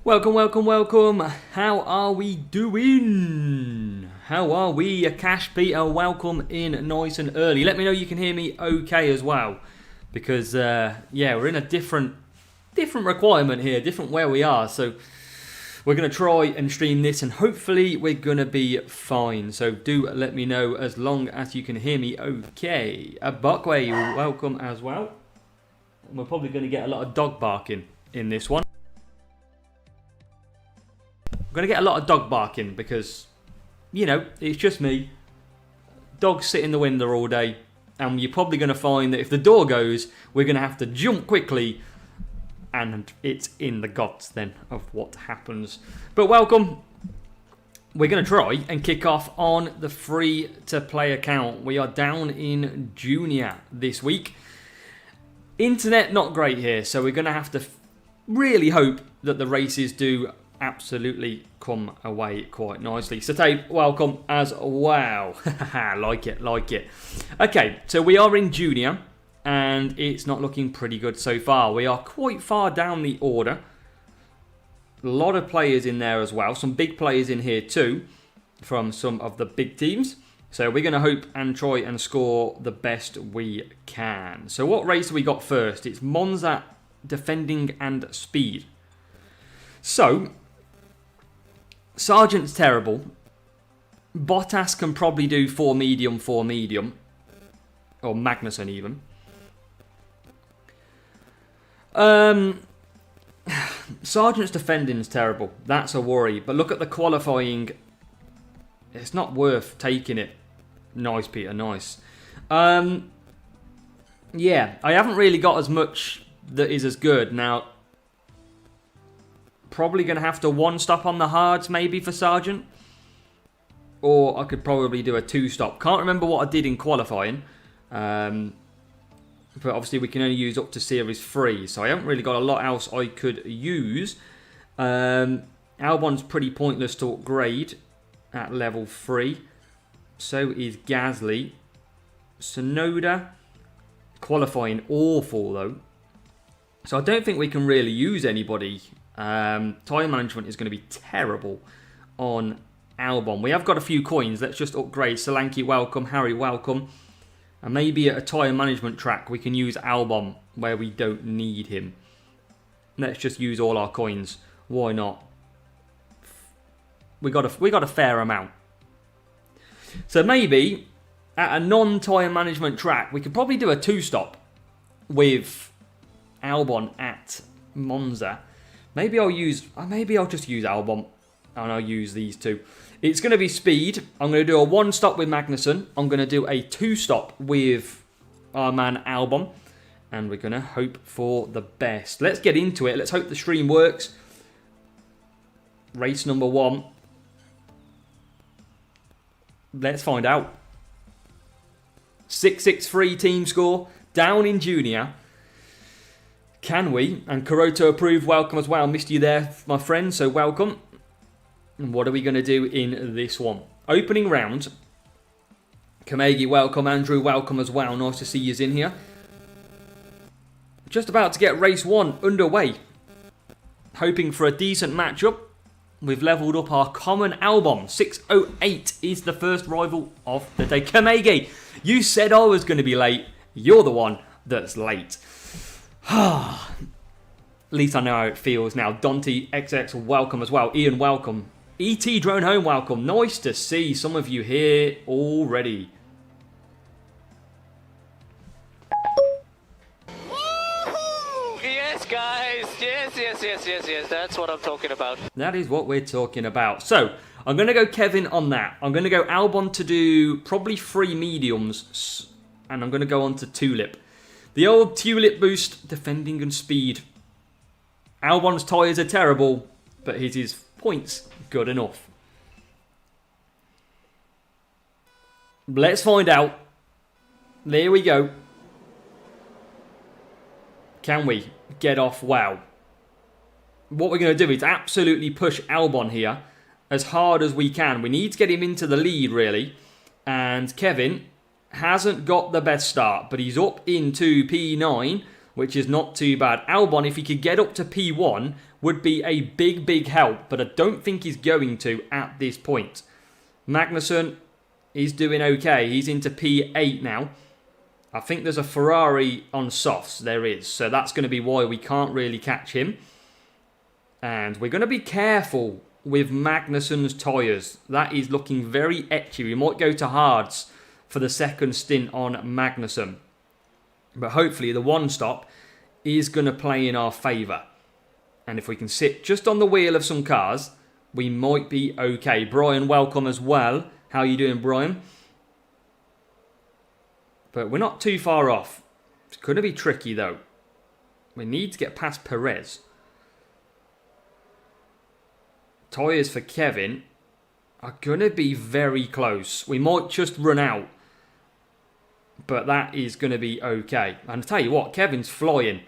Welcome, welcome, welcome. How are we doing? How are we? Cash Peter, welcome in nice and early. Let me know you can hear me okay as well. Because, yeah, we're in a different requirement here, different where we are. So, we're going to try and stream this and hopefully we're going to be fine. So, do let me know as long as you can hear me okay. Buckway, welcome as well. We're probably going to get a lot of dog barking in this one. I'm going to get a lot of dog barking because, you know, it's just me. Dogs sit in the window all day. And you're probably going to find that if the door goes, we're going to have to jump quickly. And it's in the guts then of what happens. But welcome. We're going to try and kick off on the free-to-play account. We are down in Junior this week. Internet not great here. So we're going to have to really hope that the races do absolutely come away quite nicely. Satape, welcome as well. like it. Okay, so we are in Junior, and it's not looking pretty good so far. We are quite far down the order. A lot of players in there as well. Some big players in here too, from some of the big teams. So we're going to hope and try and score the best we can. So what race have we got first? It's Monza, defending and speed. So Sargent's terrible. Bottas can probably do 4 medium. Or Magnussen even. Sargent's defending is terrible. That's a worry. But look at the qualifying. It's not worth taking it. Nice, Peter. Nice. Yeah, I haven't really got as much that is as good. Now, probably going to have to one stop on the hards maybe for Sargent. Or I could probably do a 2-stop. Can't remember what I did in qualifying. But obviously we can only use up to Series 3. So I haven't really got a lot else I could use. Albon's pretty pointless to upgrade at level 3. So is Gasly. Sonoda. Qualifying awful though. So I don't think we can really use anybody. Tyre management is going to be terrible on Albon. We have got a few coins. Let's just upgrade. Solanke, welcome. Harry, welcome. And maybe at a tyre management track, we can use Albon where we don't need him. Let's just use all our coins. Why not? We got a fair amount. So maybe at a non-tyre management track, we could probably do a 2-stop with Albon at Monza. Maybe I'll just use Albon and I'll use these two. It's going to be speed. I'm going to do a 1-stop with Magnussen. I'm going to do a 2-stop with our man Albon. And we're going to hope for the best. Let's get into it. Let's hope the stream works. Race number 1. Let's find out. 663 team score. Down in Junior. Can we? And Kuroto approved, welcome as well. Missed you there, my friend, so welcome. And what are we going to do in this one? Opening round. Kamegi, welcome. Andrew, welcome as well. Nice to see you in here. Just about to get race 1 underway. Hoping for a decent matchup. We've levelled up our common Albon. 608 is the first rival of the day. Kamegi, you said I was going to be late. You're the one that's late. At least I know how it feels now. Dante XX, welcome as well. Ian, welcome. ET Drone Home, welcome. Nice to see some of you here already. Woohoo! Yes, guys. Yes. That's what I'm talking about. That is what we're talking about. So, I'm going to go Kevin on that. I'm going to go Albon to do probably 3 mediums. And I'm going to go on to Tulip. The old Tulip boost, defending and speed. Albon's tyres are terrible, but his points good enough. Let's find out. There we go. Can we get off wow? What we're going to do is absolutely push Albon here as hard as we can. We need to get him into the lead, really. And Kevin hasn't got the best start, but he's up into P9, which is not too bad. Albon, if he could get up to P1, would be a big, big help, but I don't think he's going to at this point. Magnussen is doing okay. He's into P8 now. I think there's a Ferrari on softs. There is. So that's going to be why we can't really catch him. And we're going to be careful with Magnussen's tyres. That is looking very etchy. We might go to hards for the second stint on Magnussen. But hopefully the one stop is going to play in our favour. And if we can sit just on the wheel of some cars, we might be okay. Brian, welcome as well. How are you doing, Brian? But we're not too far off. It's going to be tricky, though. We need to get past Perez. Tyres for Kevin are going to be very close. We might just run out. But that is going to be okay. And I tell you what, Kevin's flying.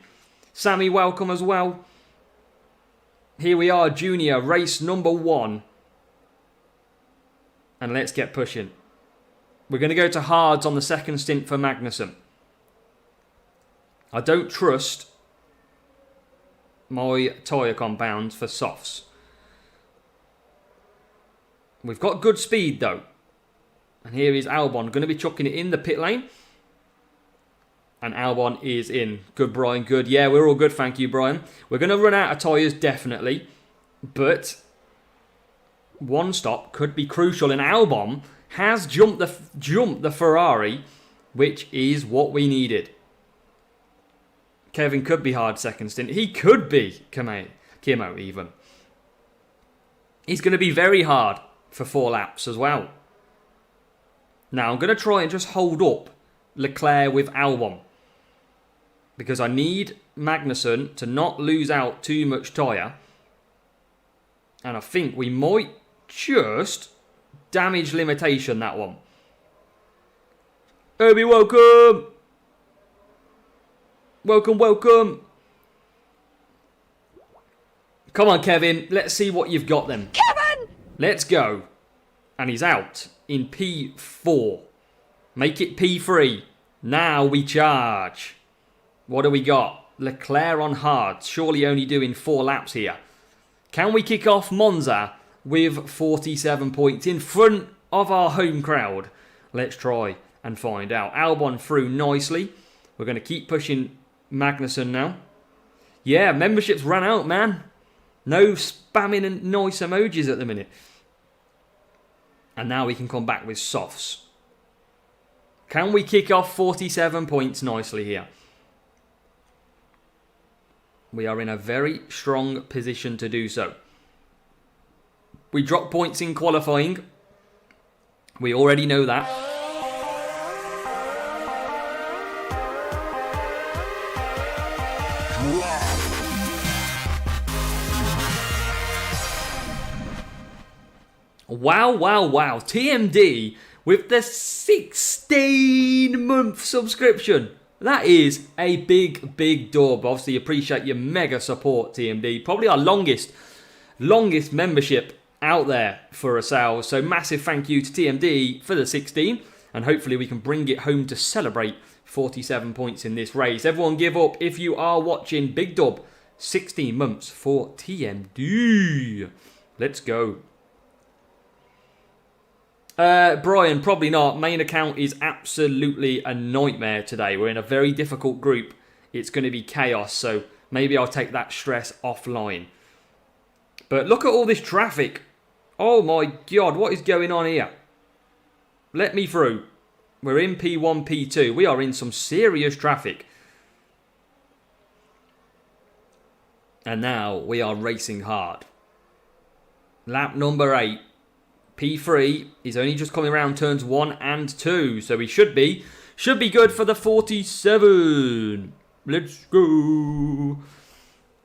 Sammy, welcome as well. Here we are, Junior, race number 1. And let's get pushing. We're going to go to hards on the second stint for Magnussen. I don't trust my tyre compounds for softs. We've got good speed though. And here is Albon, going to be chucking it in the pit lane. And Albon is in. Good, Brian, good. Yeah, we're all good, thank you, Brian. We're going to run out of tyres, definitely. But one stop could be crucial. And Albon has jumped the Ferrari, which is what we needed. Kevin could be hard second stint. He could be Kimo even. He's going to be very hard for 4 laps as well. Now, I'm going to try and just hold up Leclerc with Albon. Because I need Magnussen to not lose out too much tyre. And I think we might just damage limitation that one. Obi, welcome! Welcome, welcome! Come on, Kevin. Let's see what you've got then. Kevin! Let's go. And he's out in P4. Make it P3. Now we charge. What do we got? Leclerc on hard. Surely only doing 4 laps here. Can we kick off Monza with 47 points in front of our home crowd? Let's try and find out. Albon through nicely. We're going to keep pushing Magnussen now. Yeah, memberships ran out, man. No spamming and nice emojis at the minute. And now we can come back with softs. Can we kick off 47 points nicely here? We are in a very strong position to do so. We dropped points in qualifying. We already know that. Wow, wow, wow. TMD with the 16-month subscription. That is a big, big dub. Obviously, appreciate your mega support, TMD. Probably our longest membership out there for ourselves. So massive thank you to TMD for the 16. And hopefully we can bring it home to celebrate 47 points in this race. Everyone give up if you are watching. Big dub. 16 months for TMD. Let's go. Brian, probably not. Main account is absolutely a nightmare today. We're in a very difficult group. It's going to be chaos, so maybe I'll take that stress offline. But look at all this traffic. Oh my God, what is going on here? Let me through. We're in P1, P2. We are in some serious traffic. And now we are racing hard. Lap number 8. P3 is only just coming around turns 1 and 2. So we should be good for the 47. Let's go.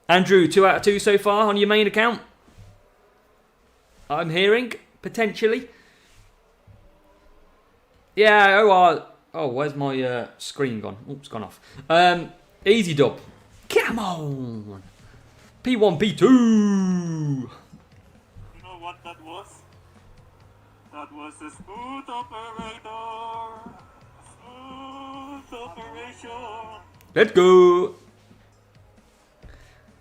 Andrew, 2 out of 2 so far on your main account. I'm hearing, potentially. Yeah, oh, where's my screen gone? Oops, gone off. Easy dub. Come on. P1, P2. You know what that was? That was a smooth operator. Smooth operation. Let's go.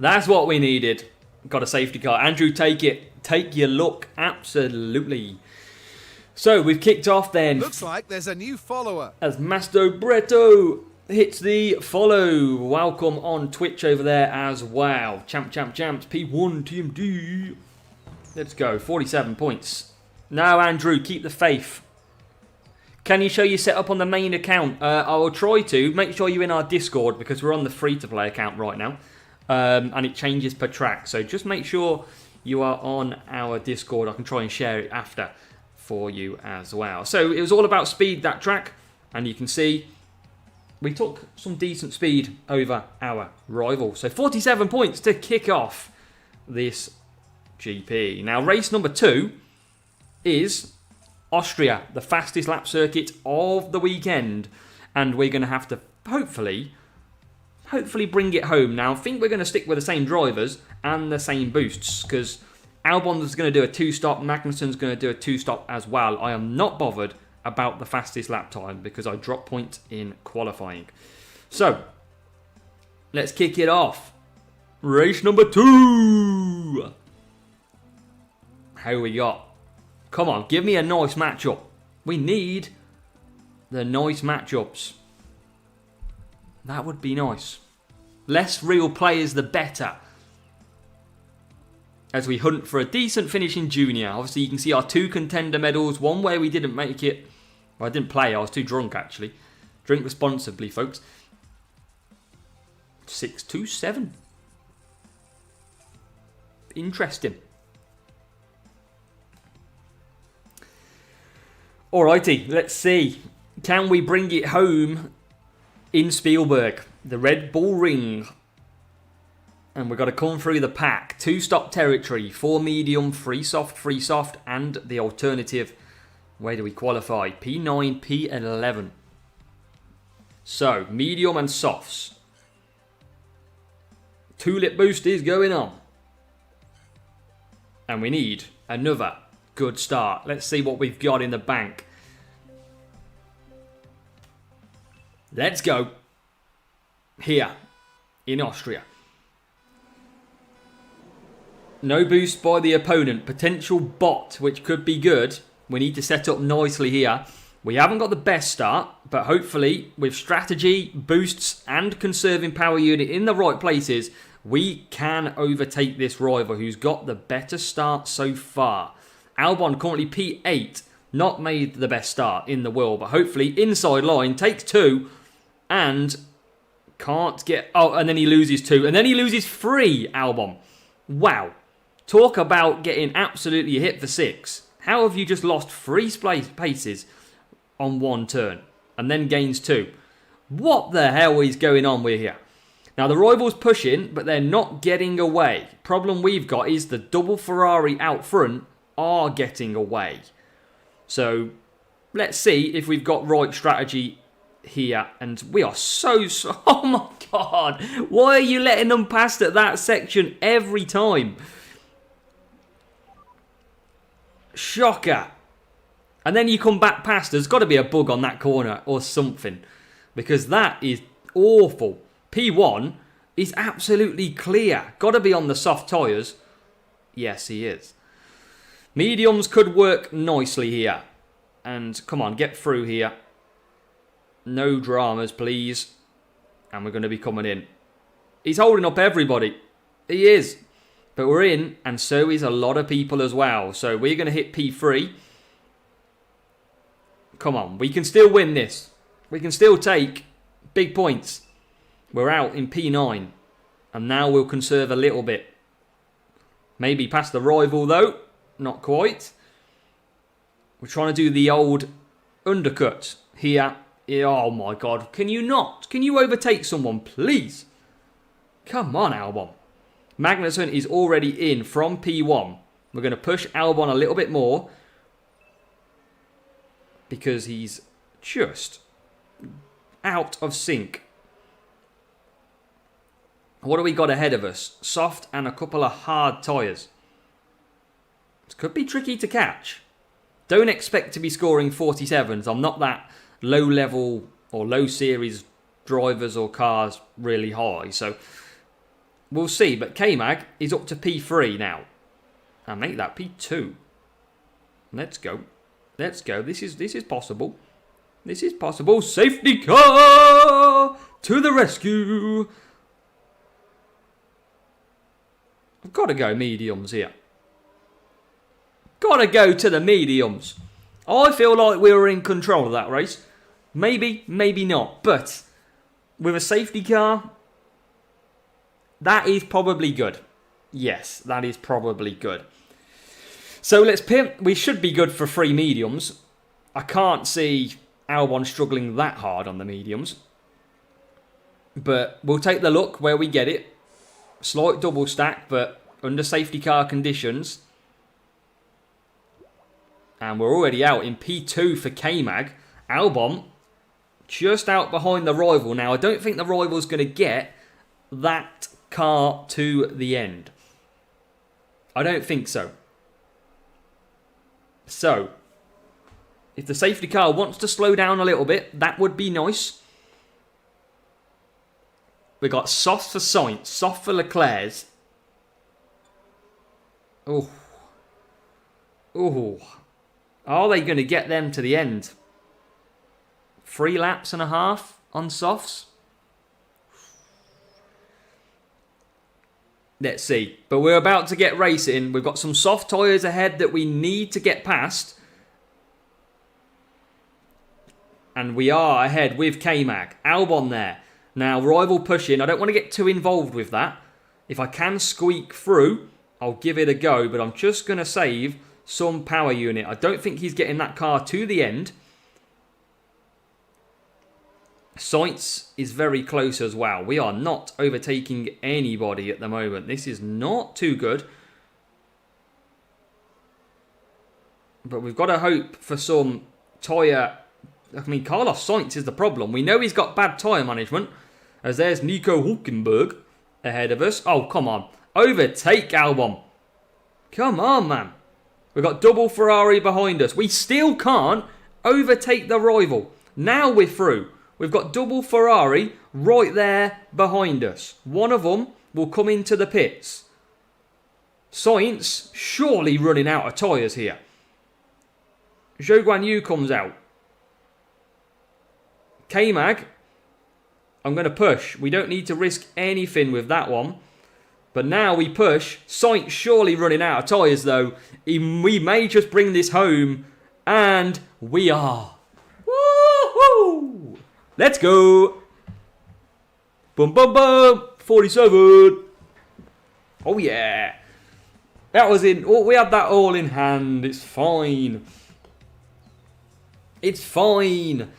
That's what we needed. Got a safety car. Andrew, take it. Take your look. Absolutely. So, we've kicked off then. Looks like there's a new follower. As Masto Bretto hits the follow. Welcome on Twitch over there as well. Champs. P1 TMD. Let's go. 47 points. Now, Andrew, keep the faith. Can you show your setup on the main account? I will try to. Make sure you're in our Discord because we're on the free-to-play account right now. And it changes per track. So just make sure you are on our Discord. I can try and share it after for you as well. So it was all about speed, that track. And you can see we took some decent speed over our rival. So 47 points to kick off this GP. Now race number 2 is Austria, the fastest lap circuit of the weekend. And we're going to have to hopefully bring it home. Now I think we're going to stick with the same drivers and the same boosts because Albon's going to do a 2-stop, Magnussen's going to do a 2-stop as well. I am not bothered about the fastest lap time because I dropped points in qualifying. So, let's kick it off. Race number 2. How we got? Come on, give me a nice matchup. We need the nice matchups. That would be nice. Less real players, the better. As we hunt for a decent finish in Junior. Obviously, you can see our 2 contender medals. One where we didn't make it. Well, I didn't play. I was too drunk, actually. Drink responsibly, folks. 6-2-7. Interesting. Alrighty, let's see. Can we bring it home in Spielberg? The Red Bull Ring. And we've got to come through the pack. 2-stop territory. 4 medium, 3 soft, and the alternative. Where do we qualify? P9, P11. So, medium and softs. Tulip boost is going on. And we need another good start. Let's see what we've got in the bank. Let's go. Here in Austria. No boost by the opponent. Potential bot, which could be good. We need to set up nicely here. We haven't got the best start, but hopefully with strategy, boosts and conserving power unit in the right places, we can overtake this rival who's got the better start so far. Albon currently P8, not made the best start in the world, but hopefully inside line, takes 2 and can't get... Oh, and then he loses 2 and then he loses 3, Albon. Wow. Talk about getting absolutely hit for 6. How have you just lost 3 paces on 1 turn and then gains 2? What the hell is going on with here? Now the rival's pushing, but they're not getting away. Problem we've got is the double Ferrari out front are getting away. So let's see if we've got right strategy here. And we are so... Oh my God. Why are you letting them past at that section every time? Shocker. And then you come back past. There's got to be a bug on that corner or something. Because that is awful. P1 is absolutely clear. Got to be on the soft tyres. Yes, he is. Mediums could work nicely here. And come on, get through here. No dramas, please. And we're going to be coming in. He's holding up everybody. He is. But we're in, and so is a lot of people as well. So we're going to hit P3. Come on, we can still win this. We can still take big points. We're out in P9. And now we'll conserve a little bit. Maybe past the rival though. Not quite. We're trying to do the old undercut here. Oh my God. Can you not? Can you overtake someone, please? Come on, Albon. Magnussen is already in from P1. We're going to push Albon a little bit more. Because he's just out of sync. What do we got ahead of us? Soft and a couple of hard tyres. This could be tricky to catch. Don't expect to be scoring 47s. I'm not that low level or low series drivers or cars really high. So We'll see. But K-Mag is up to P3 now. I'll make that P2. Let's go. Let's go. This is possible. This is possible. Safety car to the rescue. I've got to go mediums here. Got to go to the mediums. I feel like we were in control of that race. Maybe, maybe not. But with a safety car, that is probably good. Yes, that is probably good. So let's pit. We should be good for 3 mediums. I can't see Albon struggling that hard on the mediums. But we'll take the look where we get it. Slight double stack, but under safety car conditions. And we're already out in P2 for K-Mag. Albon just out behind the rival. Now, I don't think the rival's going to get that car to the end. I don't think so. So, if the safety car wants to slow down a little bit, that would be nice. We got soft for Sainz, soft for Leclerc's. Oh. Oh. Are they going to get them to the end? 3 laps and a half on softs? Let's see. But we're about to get racing. We've got some soft tyres ahead that we need to get past. And we are ahead with K-Mag. Albon there. Now, rival pushing. I don't want to get too involved with that. If I can squeak through, I'll give it a go. But I'm just going to save some power unit. I don't think he's getting that car to the end. Sainz is very close as well. We are not overtaking anybody at the moment. This is not too good. But we've got to hope for some tyre. I mean, Carlos Sainz is the problem. We know he's got bad tyre management. As there's Nico Hülkenberg ahead of us. Oh, come on. Overtake Albon. Come on, man. We've got double Ferrari behind us. We still can't overtake the rival. Now we're through. We've got double Ferrari right there behind us. One of them will come into the pits. Sainz surely running out of tyres here. Zhou Guan Yu comes out. K-Mag, I'm going to push. We don't need to risk anything with that one. But now we push. Sainz surely running out of tyres though. We may just bring this home. And we are. Woohoo! Let's go. Boom, boom, boom. 47. Oh, yeah. That was in. Oh, we had that all in hand. It's fine. It's fine.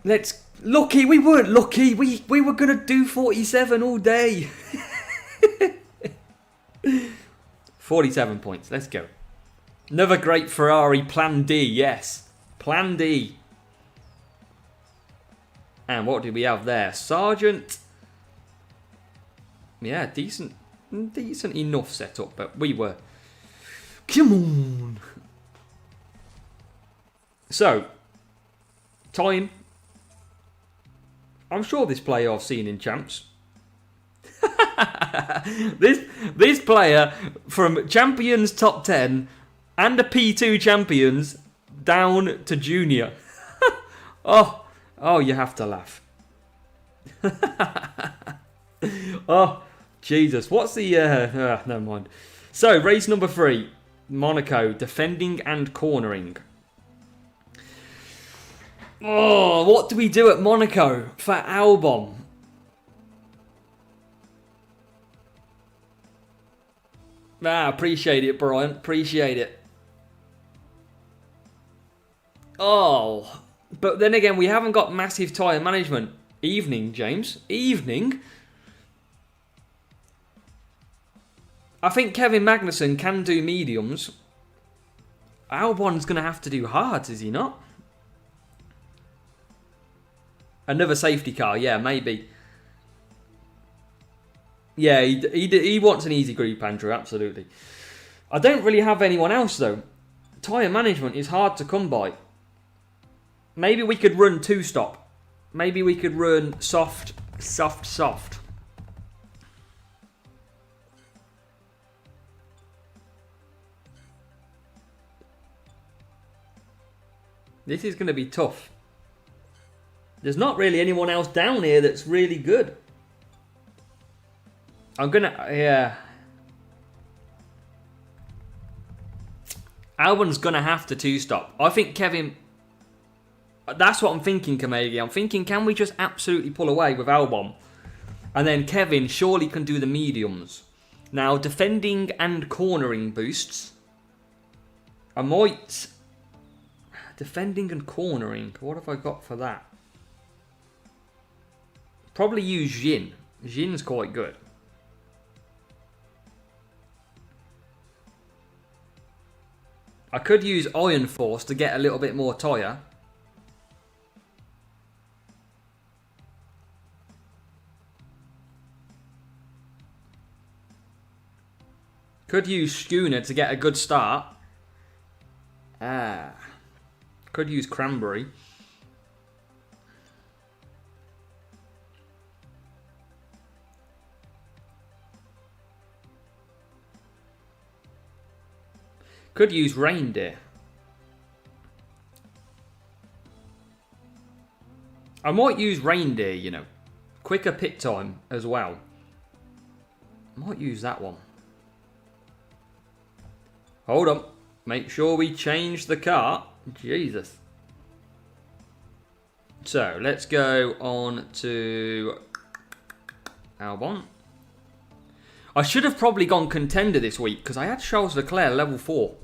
Let's. Lucky. We weren't lucky. We were going to do 47 all day. 47 points. Let's go. Another great Ferrari. Plan D. Yes. Plan D. And what did we have there? Sargent. Yeah, decent enough setup, but we were. Come on. So, time. I'm sure this player I've seen in champs. this player from champions top 10 and a P2 champions down to junior. Oh, you have to laugh. Oh, Jesus. What's the... never mind. So, race number 3. Monaco. Defending and cornering. Oh, what do we do at Monaco for Albon? Appreciate it, Brian. Appreciate it. Oh... But then again, we haven't got massive tyre management. Evening, James. Evening. I think Kevin Magnussen can do mediums. Albon's going to have to do hards, is he not? Another safety car, yeah, maybe. Yeah, he wants an easy group, Andrew, absolutely. I don't really have anyone else, though. Tyre management is hard to come by. Maybe we could run 2-stop. Maybe we could run soft. This is going to be tough. There's not really anyone else down here that's really good. I'm going to... Yeah. Albon's going to have to two-stop. I think Kevin... That's what I'm thinking, Kamegi. I'm thinking, can we just absolutely pull away with Albon? And then Kevin surely can do the mediums. Now, defending and cornering boosts. I might... Defending and cornering. What have I got for that? Probably use Jin. Jin's quite good. I could use Iron Force to get a little bit more tyre. Could use Schooner to get a good start. Could use Cranberry. Could use Reindeer. I might use Reindeer, you know. Quicker pit time as well. Might use that one. Hold on. Make sure we change the car. Jesus. So, let's go on to Albon. I should have probably gone contender this week because I had Charles Leclerc level 4.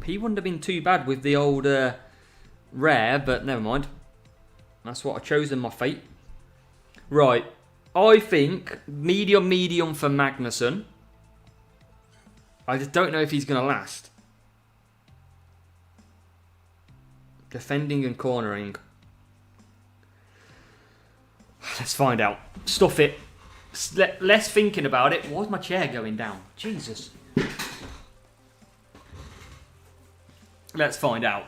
He wouldn't have been too bad with the old rare, but never mind. That's what I chose in my fate. Right. I think medium for Magnussen. I just don't know if he's going to last. Defending and cornering. Let's find out. Stuff it. Less thinking about it. Why's my chair going down? Jesus. Let's find out.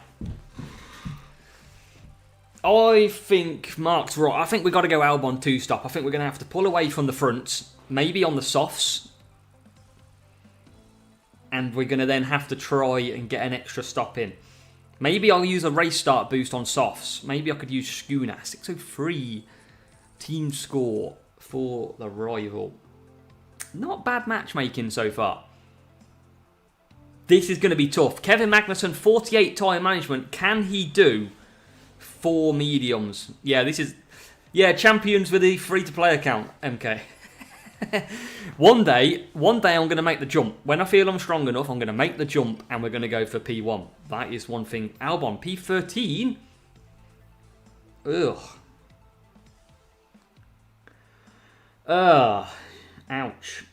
I think Mark's right. I think we've got to go Albon two-stop. I think we're going to have to pull away from the fronts. Maybe on the softs. And we're going to then have to try and get an extra stop in. Maybe I'll use a race start boost on softs. Maybe I could use Schooner. 603 team score for the rival. Not bad matchmaking so far. This is going to be tough. Kevin Magnussen, 48 tyre management. Can he do 4 mediums? Yeah, this is... Yeah, champions with the free-to-play account, MK. One day I'm going to make the jump. When I feel I'm strong enough, I'm going to make the jump and we're going to go for P1. That is one thing. Albon, P13. Ugh. Ouch.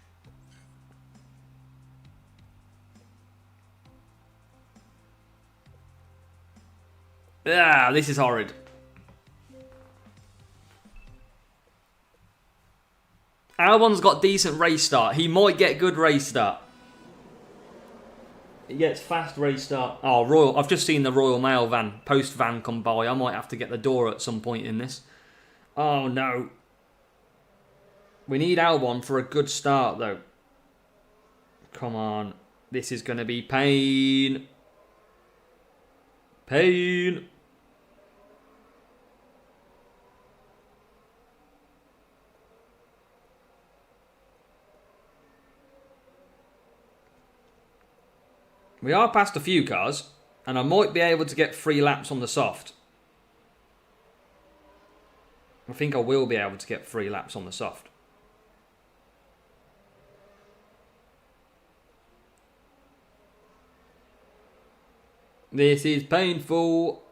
This is horrid. Albon's got decent race start. He might get good race start. He gets fast race start. Oh, Royal. I've just seen the Royal Mail van, post van come by. I might have to get the door at some point in this. Oh, no. We need Albon for a good start, though. Come on. This is going to be pain. Pain. We are past a few cars, and I might be able to get 3 laps on the soft. I think I will be able to get 3 laps on the soft. This is painful.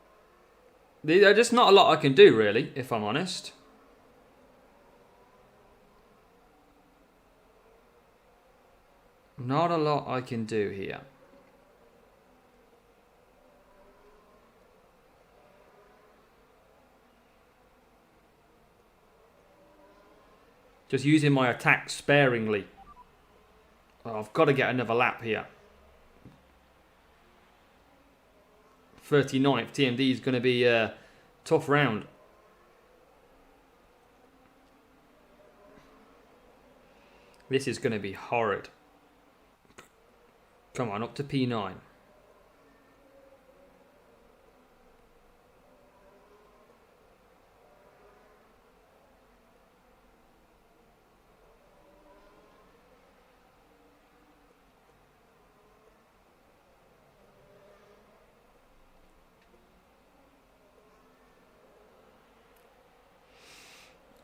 There's just not a lot I can do, really, if I'm honest. Not a lot I can do here. Just using my attack sparingly. Oh, I've got to get another lap here. 39th TMD is going to be a tough round. This is going to be horrid. Come on, up to P9.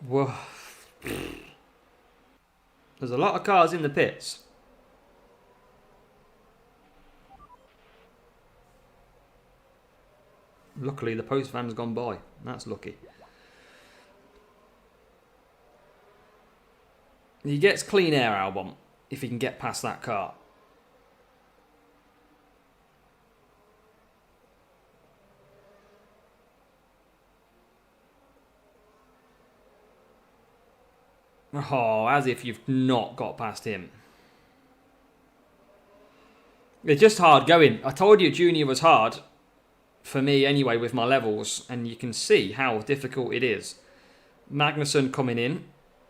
Well, there's a lot of cars in the pits. Luckily, the post van's gone by. That's lucky. He gets clean air, Albon, if he can get past that car. Oh, as if you've not got past him. It's just hard going. I told you Junior was hard. For me anyway, with my levels. And you can see how difficult it is. Magnussen coming in.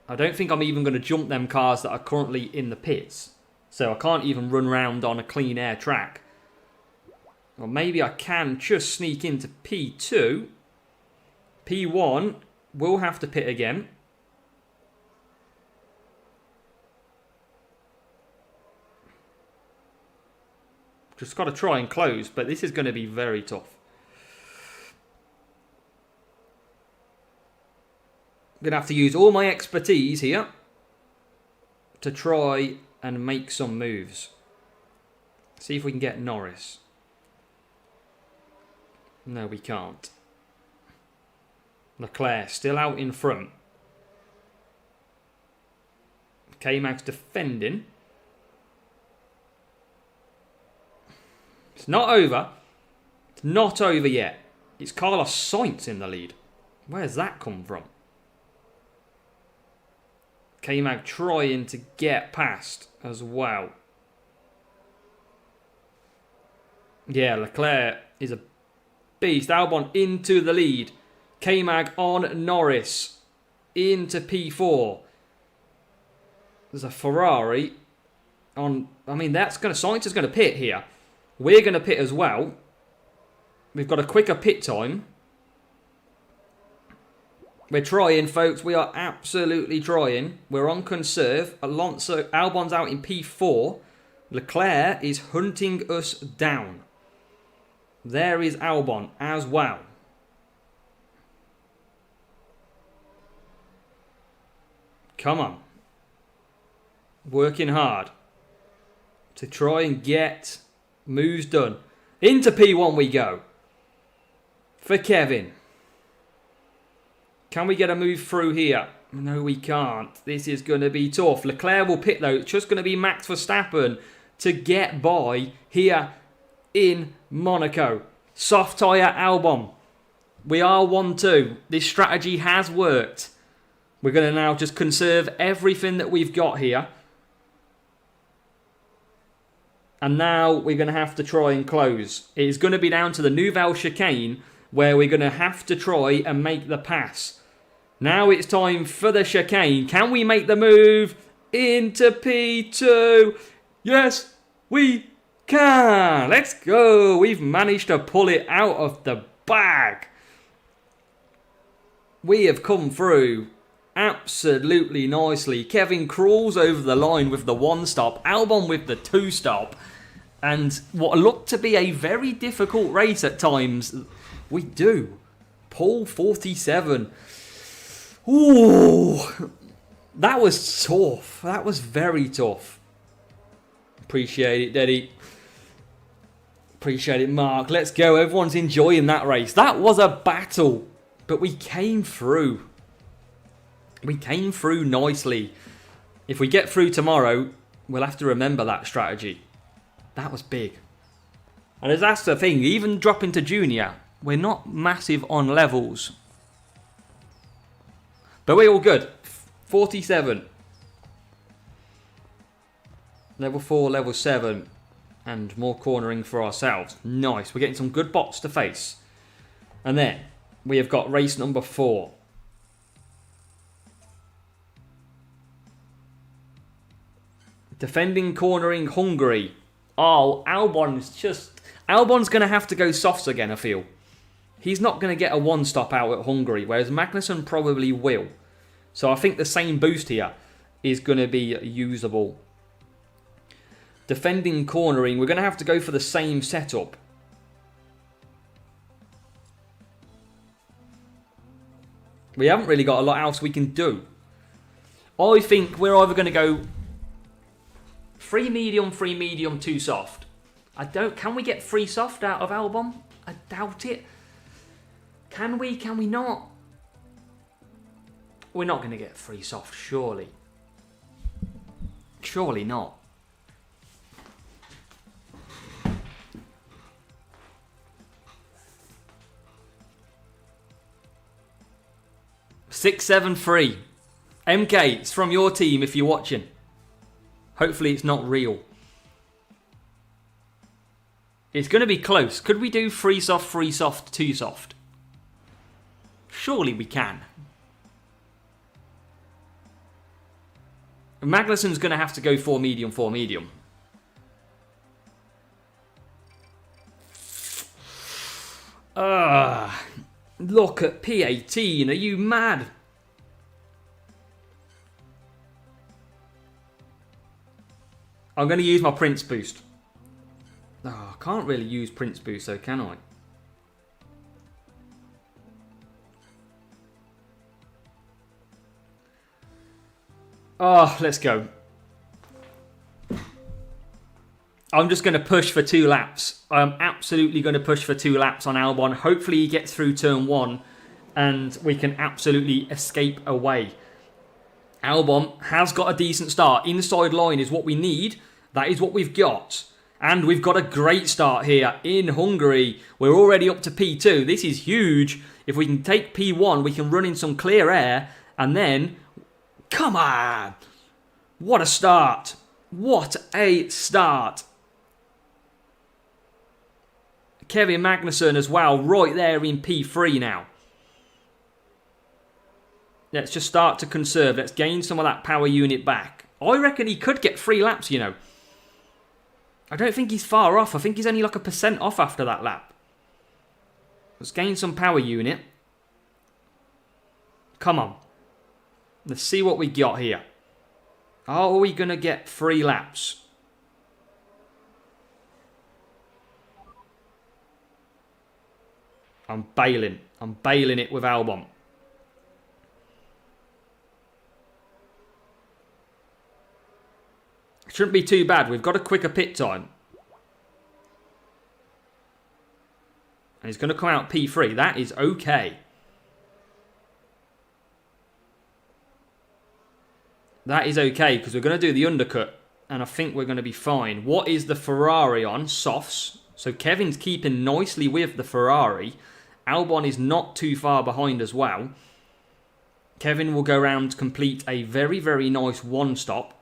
I don't think I'm even going to jump them cars that are currently in the pits. So I can't even run round on a clean air track. Or maybe I can just sneak into P2. P1 will have to pit again. Just got to try and close, but this is going to be very tough. I'm going to have to use all my expertise here to try and make some moves. See if we can get Norris. No, we can't. Leclerc still out in front. K-Mag's defending. It's not over. It's not over yet. It's Carlos Sainz in the lead. Where's that come from? K-Mag trying to get past as well. Yeah, Leclerc is a beast. Albon into the lead. K-Mag on Norris. Into P4. There's a Ferrari on... I mean, Sainz is going to pit here. We're going to pit as well. We've got a quicker pit time. We're trying, folks. We are absolutely trying. We're on conserve. Albon's out in P4. Leclerc is hunting us down. There is Albon as well. Come on. Working hard to try and get moves done. Into P1 we go. For Kevin. Can we get a move through here? No, we can't. This is going to be tough. Leclerc will pit though. It's just going to be Max Verstappen to get by here in Monaco. Soft tyre Albon. We are 1-2. This strategy has worked. We're going to now just conserve everything that we've got here. And now we're going to have to try and close. It is going to be down to the Nouvelle chicane where we're going to have to try and make the pass. Now it's time for the chicane. Can we make the move into P2? Yes, we can. Let's go. We've managed to pull it out of the bag. We have come through absolutely nicely. Kevin crawls over the line with the 1-stop. Albon with the 2-stop. And what looked to be a very difficult race at times, we do. Pole 47. Ooh, that was tough. That was very tough. Appreciate it, Deddy. Appreciate it, Mark. Let's go. Everyone's enjoying that race. That was a battle, but we came through. We came through nicely. If we get through tomorrow, we'll have to remember that strategy. That was big. And as that's the thing, even dropping to junior, we're not massive on levels. But we're all good. 47. Level 4, level 7. And more cornering for ourselves. Nice. We're getting some good bots to face. And then we have got race number 4. Defending cornering Hungary. Oh, Albon's going to have to go softs again, I feel. He's not going to get a 1-stop out at Hungary, whereas Magnussen probably will. So I think the same boost here is going to be usable. Defending cornering, we're going to have to go for the same setup. We haven't really got a lot else we can do. I think we're either going to go 3 medium, 2 soft. Can we get 3 soft out of Albon? I doubt it. Can we? Can we not? We're not going to get 3 soft, surely. Surely not. $673. MK, it's from your team if you're watching. Hopefully it's not real. It's going to be close. Could we do 3 soft, 2 soft? Surely we can. Magnussen's going to have to go 4 medium, 4 medium. Look at P18. Are you mad? I'm going to use my Prince boost. Oh, I can't really use Prince boost, though, can I? Oh, let's go. I'm just going to push for 2 laps. I'm absolutely going to push for 2 laps on Albon. Hopefully he gets through turn 1 and we can absolutely escape away. Albon has got a decent start. Inside line is what we need. That is what we've got. And we've got a great start here in Hungary. We're already up to P2. This is huge. If we can take P1, we can run in some clear air. And then, come on. What a start. What a start. Kevin Magnussen as well, right there in P3 now. Let's just start to conserve. Let's gain some of that power unit back. I reckon he could get 3 laps, you know. I don't think he's far off. I think he's only like 1% off after that lap. Let's gain some power unit. Come on. Let's see what we got here. Are we going to get 3 laps? I'm bailing. I'm bailing it with Albon. Shouldn't be too bad. We've got a quicker pit time. And he's going to come out P3. That is okay. That is okay because we're going to do the undercut. And I think we're going to be fine. What is the Ferrari on? Softs. So Kevin's keeping nicely with the Ferrari. Albon is not too far behind as well. Kevin will go around to complete a very, very nice 1-stop.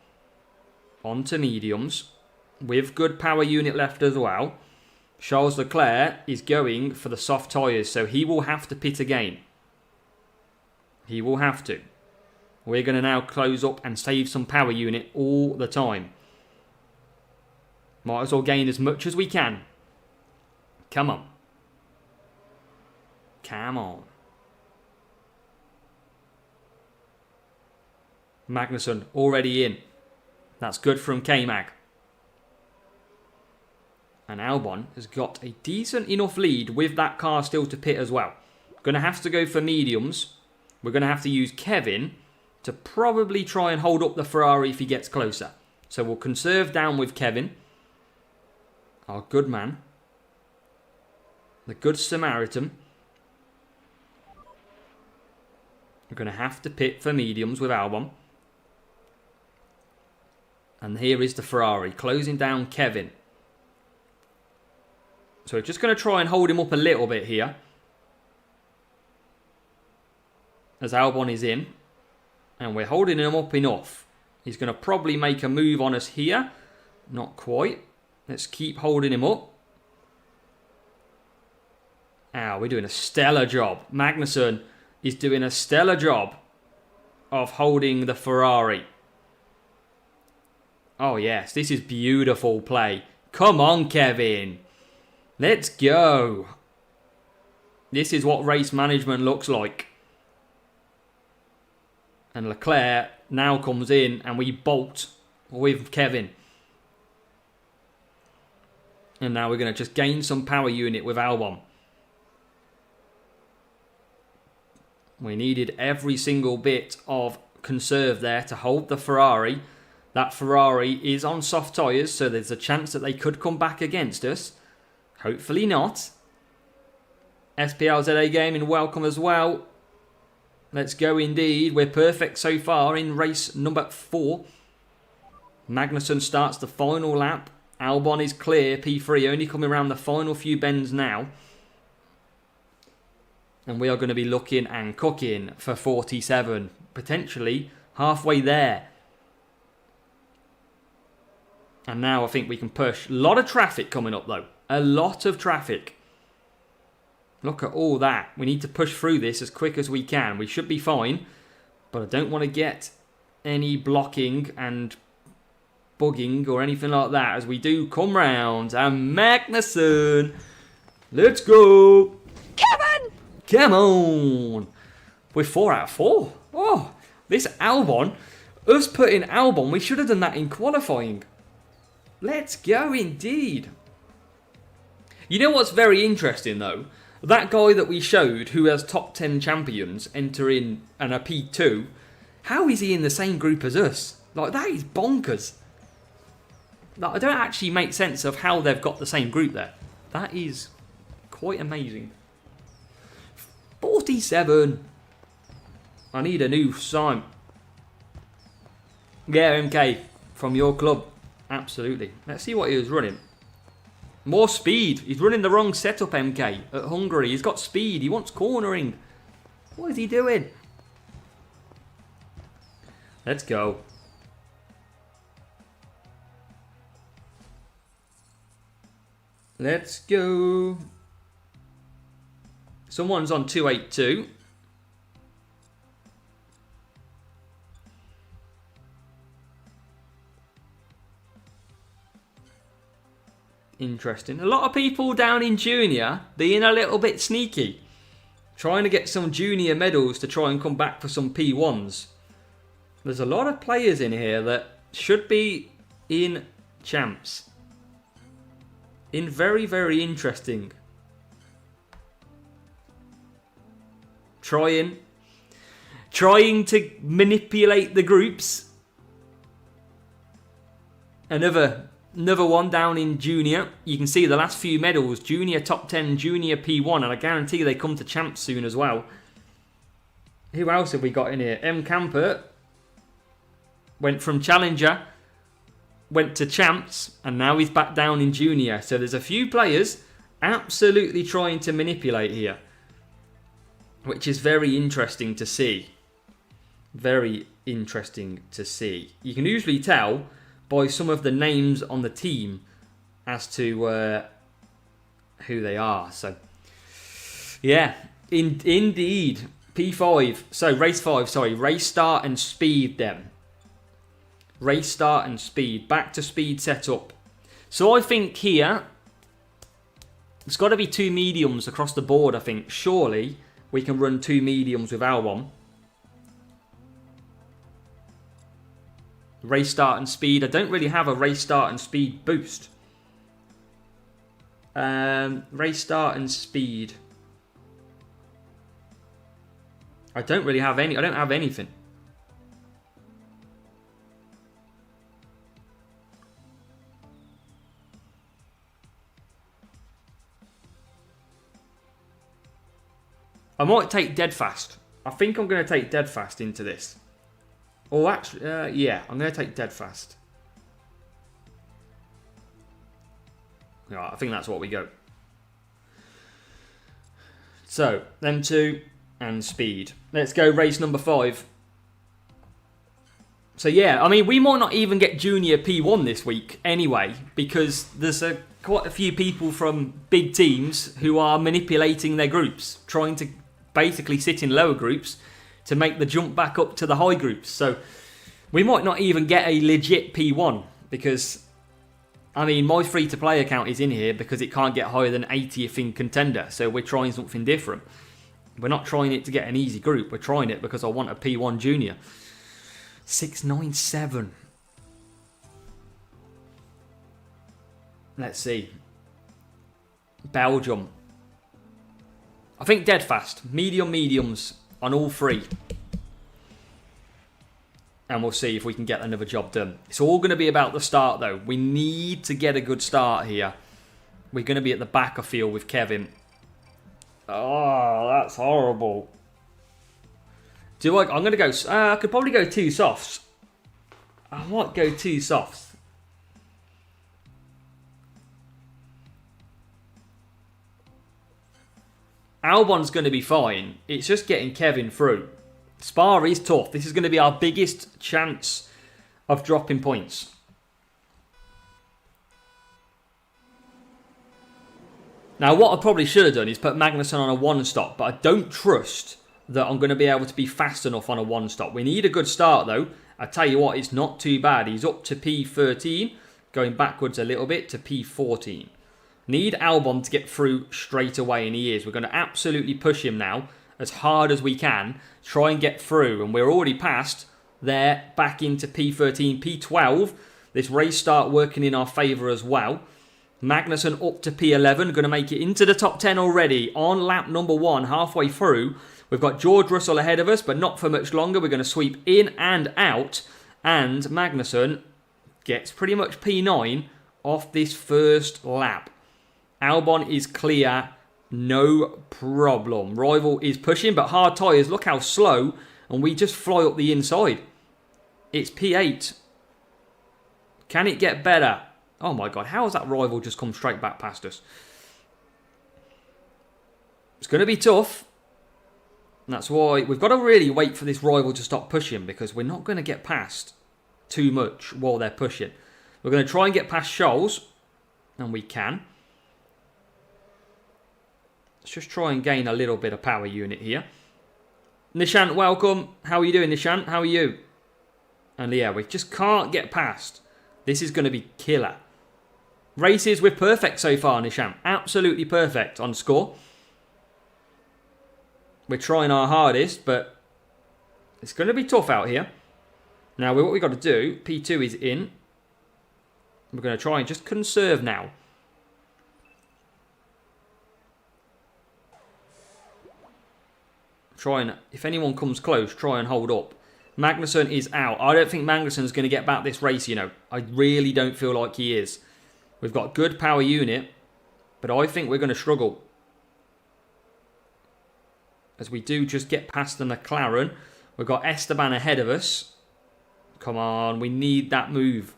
Onto mediums. With good power unit left as well. Charles Leclerc is going for the soft tyres. So he will have to pit again. He will have to. We're going to now close up and save some power unit all the time. Might as well gain as much as we can. Come on. Come on. Magnussen already in. That's good from K-Mag. And Albon has got a decent enough lead with that car still to pit as well. Going to have to go for mediums. We're going to have to use Kevin to probably try and hold up the Ferrari if he gets closer. So we'll conserve down with Kevin. Our good man. The good Samaritan. We're going to have to pit for mediums with Albon. And here is the Ferrari, closing down Kevin. So we're just going to try and hold him up a little bit here. As Albon is in. And we're holding him up enough. He's going to probably make a move on us here. Not quite. Let's keep holding him up. We're doing a stellar job. Magnussen is doing a stellar job of holding the Ferrari. Oh yes, this is beautiful play. Come on, Kevin. Let's go. This is what race management looks like. And Leclerc now comes in and we bolt with Kevin. And now we're going to just gain some power unit with Albon. We needed every single bit of conserve there to hold the Ferrari. That Ferrari is on soft tyres, so there's a chance that they could come back against us. Hopefully not. SPLZA Gaming, welcome as well. Let's go indeed. We're perfect so far in race number 4. Magnussen starts the final lap. Albon is clear. P3 only coming around the final few bends now. And we are going to be looking and cooking for 47. Potentially halfway there. And now I think we can push. A lot of traffic coming up though. A lot of traffic. Look at all that. We need to push through this as quick as we can. We should be fine. But I don't want to get any blocking and bugging or anything like that as we do come round. And Magnussen. Let's go. Come on. We're 4 out of 4. Oh, this Albon. Us putting Albon. We should have done that in qualifying. Let's go indeed. You know what's very interesting though? That guy that we showed who has top 10 champions entering and a P2, how is he in the same group as us? Like, that is bonkers. Like, I don't actually make sense of how they've got the same group there. That is quite amazing. 47. I need a new sign. Yeah, MK, from your club. Absolutely. Let's see what he was running. More speed. He's running the wrong setup, MK, at Hungary. He's got speed. He wants cornering. What is he doing? Let's go. Let's go. Someone's on 282. Interesting. A lot of people down in junior being a little bit sneaky. Trying to get some junior medals to try and come back for some P1s. There's a lot of players in here that should be in champs. In very, very interesting. Trying to manipulate the groups. Another one down in junior. You can see the last few medals. Junior top 10, junior P1. And I guarantee they come to champs soon as well. Who else have we got in here? M. Camper. Went from challenger. Went to champs. And now he's back down in junior. So there's a few players absolutely trying to manipulate here. Which is very interesting to see. Very interesting to see. You can usually tell by some of the names on the team as to who they are. So, yeah, indeed. P5. So, race 5, sorry. Race start and speed then. Race start and speed. Back to speed setup. So, I think here, it's got to be 2 mediums across the board, I think. Surely we can run 2 mediums with Albon. Race start and speed. I don't really have a race start and speed boost. Race start and speed. I don't really have any. I don't have anything. I might take dead fast. I think I'm going to take dead fast into this. Or actually, yeah, I'm going to take dead fast. Right, I think that's what we go. So, them 2 and speed. Let's go race number 5. So yeah, I mean, we might not even get junior P1 this week anyway, because there's quite a few people from big teams who are manipulating their groups, trying to basically sit in lower groups to make the jump back up to the high groups. So we might not even get a legit P1 because, I mean, my free-to-play account is in here because it can't get higher than 80th in contender. So we're trying something different. We're not trying it to get an easy group. We're trying it because I want a P1 junior. 697. Let's see. Belgium. I think dead fast. Mediums on all three. And we'll see if we can get another job done. It's all going to be about the start, though. We need to get a good start here. We're going to be at the back, I feel, with Kevin. Oh, that's horrible. I'm going to go... I could probably go 2 softs. I might go 2 softs. Albon's going to be fine. It's just getting Kevin through. Spa is tough. This is going to be our biggest chance of dropping points. Now, what I probably should have done is put Magnussen on a 1-stop, but I don't trust that I'm going to be able to be fast enough on a 1-stop. We need a good start, though. I tell you what, it's not too bad. He's up to P13, going backwards a little bit to P14. Need Albon to get through straight away, and he is. We're going to absolutely push him now as hard as we can. Try and get through, and we're already past there, back into P13, P12. This race start working in our favour as well. Magnussen up to P11, going to make it into the top 10 already on lap number 1, halfway through. We've got George Russell ahead of us, but not for much longer. We're going to sweep in and out, and Magnussen gets pretty much P9 off this first lap. Albon is clear, no problem. Rival is pushing, but hard tyres, look how slow, and we just fly up the inside. It's P8. Can it get better? Oh my God, how has that rival just come straight back past us? It's going to be tough. And that's why we've got to really wait for this rival to stop pushing, because we're not going to get past too much while they're pushing. We're going to try and get past Scholes, and we can. Let's just try and gain a little bit of power unit here. Nishant, welcome. How are you doing, Nishant? How are you? And yeah, we just can't get past. This is going to be killer. Races, we're perfect so far, Nishant. Absolutely perfect on score. We're trying our hardest, but it's going to be tough out here. Now, what we've got to do, P2 is in. We're going to try and just conserve now. Try and, if anyone comes close, try and hold up. Magnussen is out. I don't think Magnussen's going to get back this race, you know. I really don't feel like he is. We've got good power unit, but I think we're going to struggle. As we do just get past the McLaren. We've got Esteban ahead of us. Come on, we need that move.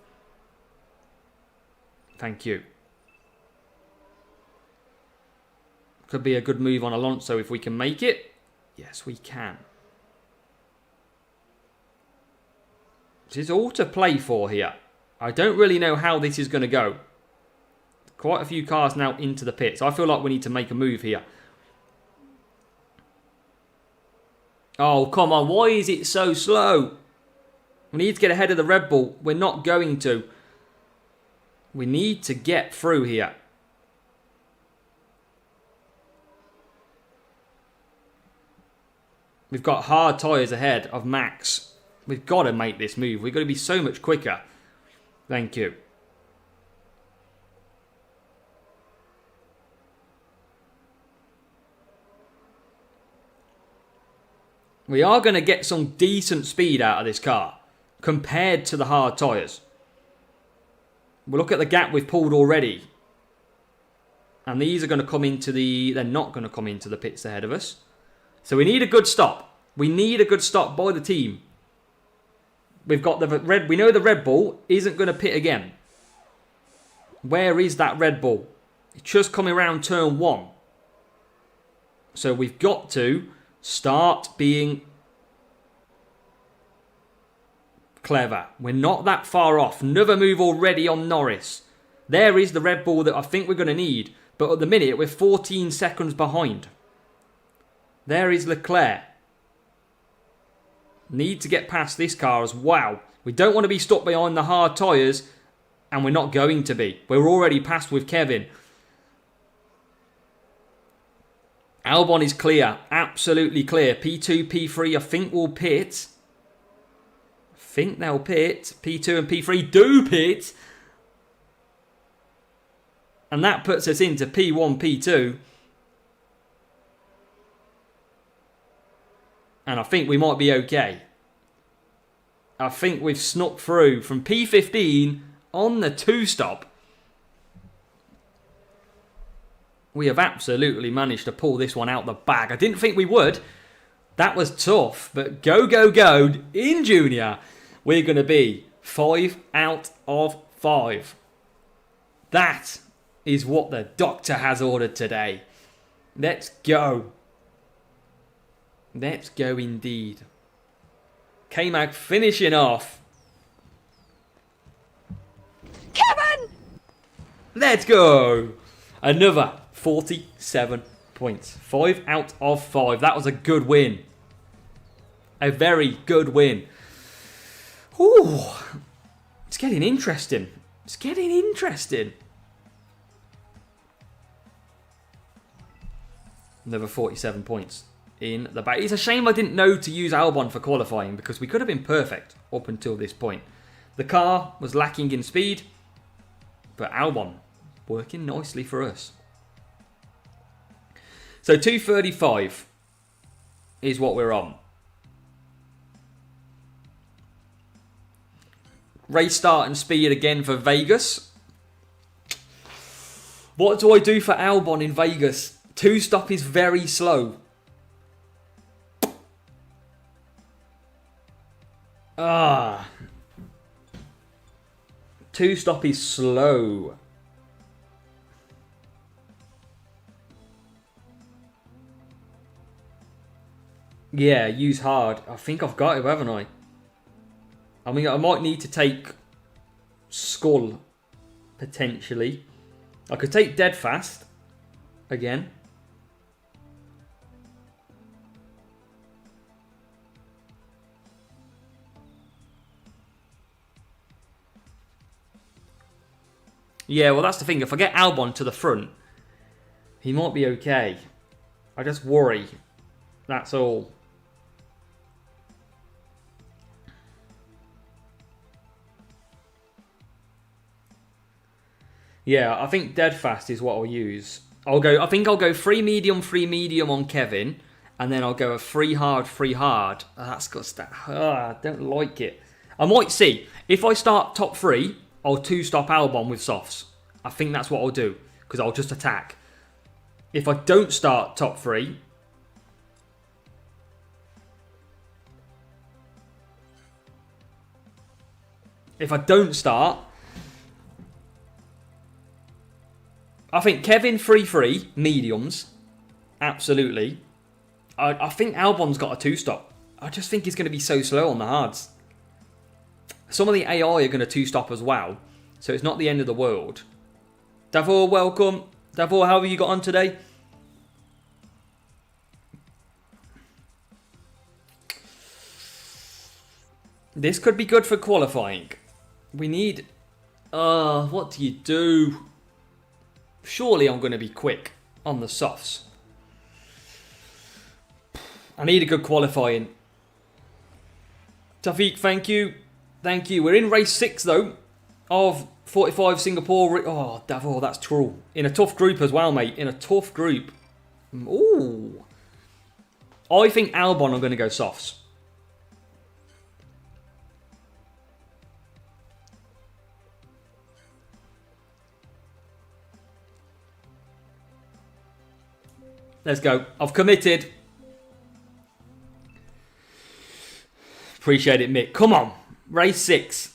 Thank you. Could be a good move on Alonso if we can make it. Yes, we can. This is all to play for here. I don't really know how this is going to go. Quite a few cars now into the pits. I feel like we need to make a move here. Oh, come on. Why is it so slow? We need to get ahead of the Red Bull. We're not going to. We need to get through here. We've got hard tyres ahead of Max. We've got to make this move. We've got to be so much quicker. Thank you. We are going to get some decent speed out of this car compared to the hard tyres. We'll look at the gap we've pulled already. And these are going to come into the... They're not going to come into the pits ahead of us. So we need a good stop. We need a good stop by the team. We've got the red... We know the Red Bull isn't going to pit again. Where is that Red Bull? It's just coming around turn 1. So we've got to start being clever. We're not that far off. Another move already on Norris. There is the Red Bull that I think we're going to need. But at the minute, we're 14 seconds behind. There is Leclerc. Need to get past this car as well. We don't want to be stuck behind the hard tyres. And we're not going to be. We're already past with Kevin. Albon is clear. Absolutely clear. P2, P3 I think will pit. I think they'll pit. P2 and P3 do pit. And that puts us into P1, P2. And I think we might be okay. I think we've snuck through from P15 on the 2-stop. We have absolutely managed to pull this one out the bag. I didn't think we would. That was tough. But go, go, go. In Junior, we're going to be 5 out of 5. That is what the doctor has ordered today. Let's go. Let's go indeed. K-Mag finishing off. Kevin! Let's go. Another 47 points. 5 out of 5. That was a good win. A very good win. Ooh. It's getting interesting. It's getting interesting. Another 47 points in the back. It's a shame I didn't know to use Albon for qualifying because we could have been perfect up until this point. The car was lacking in speed, but Albon working nicely for us. So 235 is what we're on. Race start and speed again for Vegas. What do I do for Albon in Vegas? 2-stop is very slow. Ah. 2-stop is slow. Yeah, use hard. I think I've got it, haven't I? I mean, I might need to take Skull, potentially. I could take Dead Fast, again. Yeah, well, that's the thing. If I get Albon to the front, he might be okay. I just worry. That's all. Yeah, I think Dead Fast is what I'll use. I think I'll go 3 medium on Kevin, and then I'll go a 3 hard. That's got that. I don't like it. I might see. If I start top 3, I'll 2-stop Albon with softs. I think that's what I'll do, because I'll just attack. If I don't start top 3, I think Kevin 3-3, mediums. Absolutely. I think Albon's got a 2-stop. I just think he's going to be so slow on the hards. Some of the AI are going to 2-stop as well. So it's not the end of the world. Davor, welcome. Davor, how have you got on today? This could be good for qualifying. We need... what do you do? Surely I'm going to be quick on the softs. I need a good qualifying. Tafiq, thank you. Thank you. We're in race 6 though of 45 Singapore. Oh, Davor, that's true. In a tough group as well, mate. In a tough group. Ooh. I think Albon are going to go softs. Let's go. I've committed. Appreciate it, Mick. Come on. Race 6.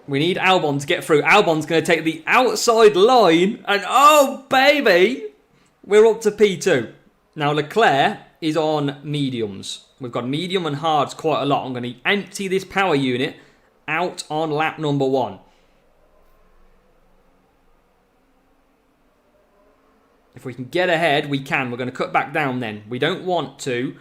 We need Albon to get through. Albon's going to take the outside line. And oh, baby. We're up to P2. Now, Leclerc is on mediums. We've got medium and hards quite a lot. I'm going to empty this power unit out on lap number 1. If we can get ahead, we can. We're going to cut back down then. We don't want to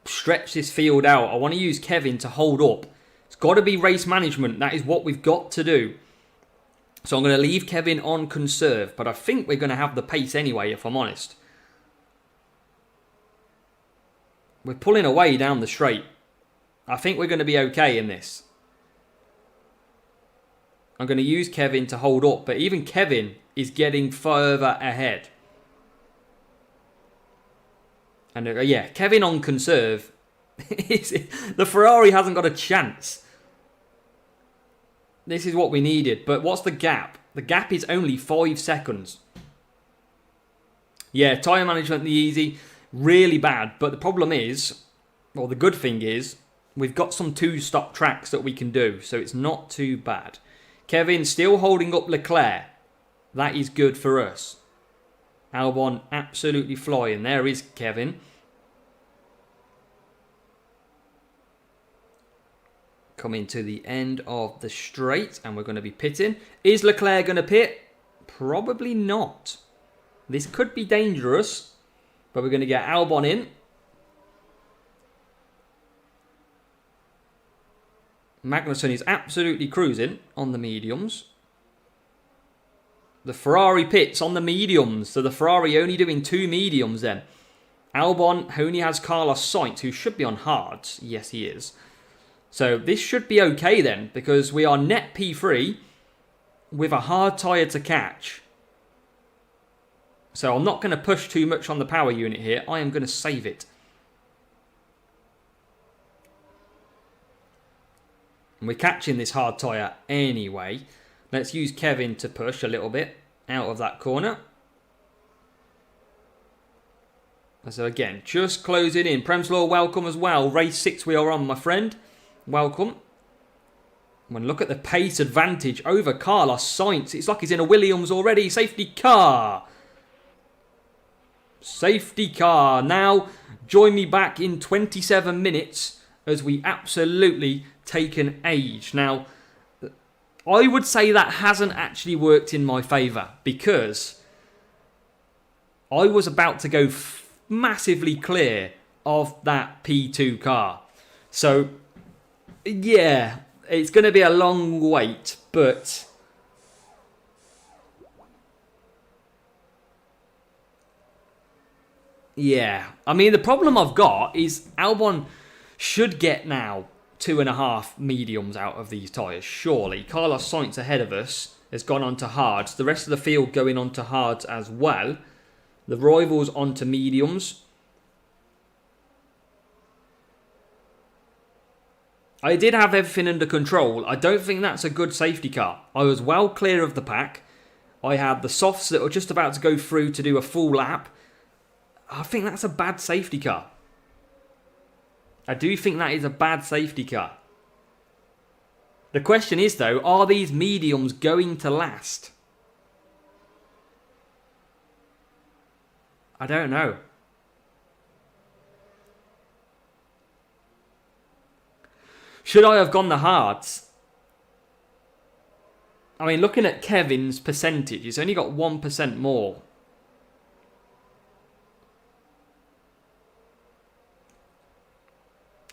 stretch this field out. I want to use Kevin to hold up. It's got to be race management. That is what we've got to do. So I'm going to leave Kevin on conserve. But I think we're going to have the pace anyway, if I'm honest. We're pulling away down the straight. I think we're going to be okay in this. I'm going to use Kevin to hold up. But even Kevin is getting further ahead. And yeah, Kevin on conserve. The Ferrari hasn't got a chance. This is what we needed. But what's the gap? The gap is only 5 seconds. Yeah, tyre management, the easy. Really bad. But the problem is, well, the good thing is, we've got some 2-stop tracks that we can do. So it's not too bad. Kevin still holding up Leclerc. That is good for us. Albon absolutely flying. There is Kevin. Coming to the end of the straight, and we're going to be pitting. Is Leclerc going to pit? Probably not. This could be dangerous, but we're going to get Albon in. Magnussen is absolutely cruising on the mediums. The Ferrari pits on the mediums, so the Ferrari only doing 2 mediums then. Albon only has Carlos Sainz, who should be on hards. Yes, he is. So this should be okay then, because we are net P3 with a hard tyre to catch. So I'm not going to push too much on the power unit here. I am going to save it. And we're catching this hard tyre anyway. Let's use Kevin to push a little bit out of that corner. So again, just closing in. Premslaw, welcome as well. Race 6 we are on, my friend. Welcome. When look at the pace advantage over Carlos Sainz. It's like he's in a Williams already. Safety car. Safety car. Now, join me back in 27 minutes as we absolutely take an age. Now, I would say that hasn't actually worked in my favour because I was about to go massively clear of that P2 car. So, yeah, it's going to be a long wait, but yeah. I mean, the problem I've got is Albon should get now 2.5 mediums out of these tyres, surely. Carlos Sainz ahead of us has gone on to hards. The rest of the field going on to hards as well. The rivals onto mediums. I did have everything under control. I don't think that's a good safety car. I was well clear of the pack. I had the softs that were just about to go through to do a full lap. I think that's a bad safety car. I do think that is a bad safety car. The question is, though, are these mediums going to last? I don't know. Should I have gone the hards? I mean, looking at Kevin's percentage, he's only got 1% more.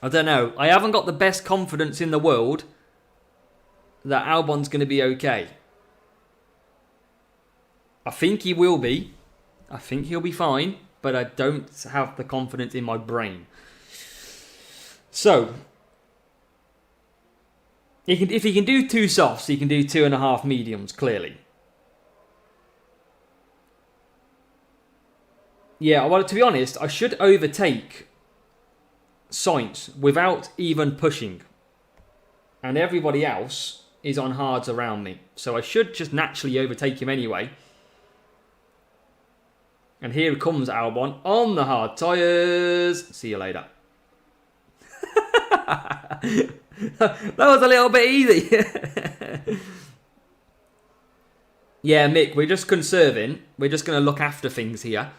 I don't know. I haven't got the best confidence in the world that Albon's going to be okay. I think he will be. I think he'll be fine. But I don't have the confidence in my brain. So, if he can do 2 softs, he can do 2.5 mediums, clearly. Yeah, well, to be honest, I should overtake Sainz without even pushing. And everybody else is on hards around me. So I should just naturally overtake him anyway. And here comes Albon on the hard tyres. See you later. That was a little bit easy. Yeah, Mick, we're just conserving. We're just going to look after things here.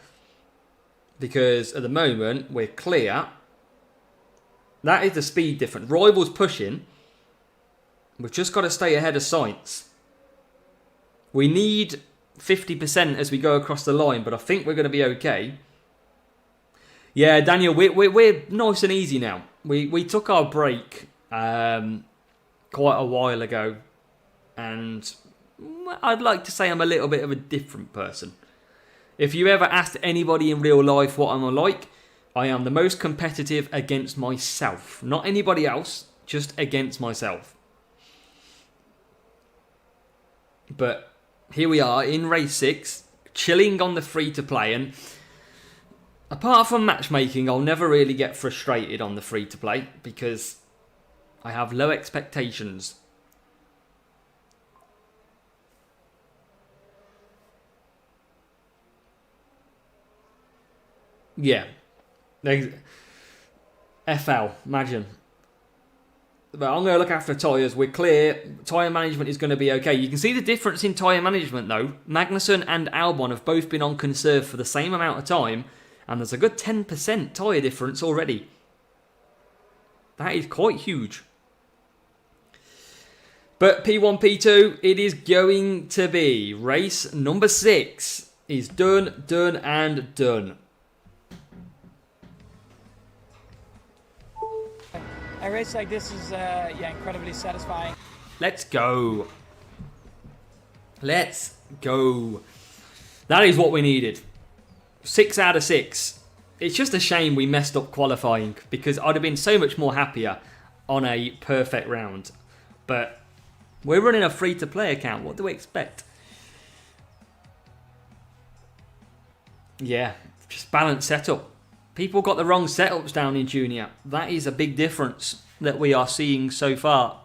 Because at the moment, we're clear. That is the speed difference. Rivals pushing. We've just got to stay ahead of Sainz. We need 50% as we go across the line, but I think we're going to be okay. Yeah, Daniel, we're nice and easy now. We took our break quite a while ago, and I'd like to say I'm a little bit of a different person. If you ever asked anybody in real life what I'm like, I am the most competitive against myself. Not anybody else, just against myself. But here we are in race 6, chilling on the free-to-play. And Apart from matchmaking, I'll never really get frustrated on the free-to-play because I have low expectations. Yeah. FL, imagine. But I'm going to look after tyres. We're clear. Tyre management is going to be okay. You can see the difference in tyre management, though. Magnussen and Albon have both been on conserve for the same amount of time, and there's a good 10% tyre difference already. That is quite huge. But P1, P2, it is going to be race number 6 is done, and done. A race like this is incredibly satisfying. Let's go. Let's go. That is what we needed. 6 out of 6. It's just a shame we messed up qualifying because I'd have been so much more happier on a perfect round. But we're running a free-to-play account. What do we expect? Yeah, just balanced setup. People got the wrong setups down in Junior. That is a big difference that we are seeing so far.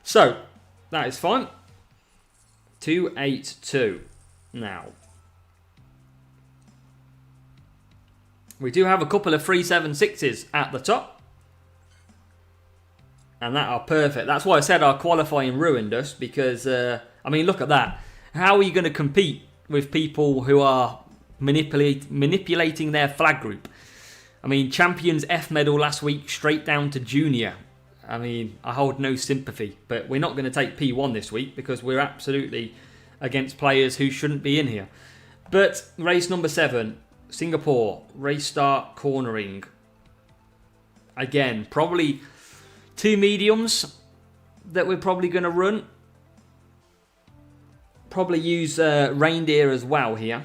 So, that is fine. 282 now. We do have a couple of 376s at the top. And that are perfect. That's why I said our qualifying ruined us. Because, I mean, look at that. How are you going to compete with people who are manipulating their flag group? I mean, Champions F medal last week, straight down to Junior. I mean, I hold no sympathy. But we're not going to take P1 this week because we're absolutely against players who shouldn't be in here. But race number 7, Singapore, race start cornering. Again, probably 2 mediums that we're probably going to run. Probably use reindeer as well here.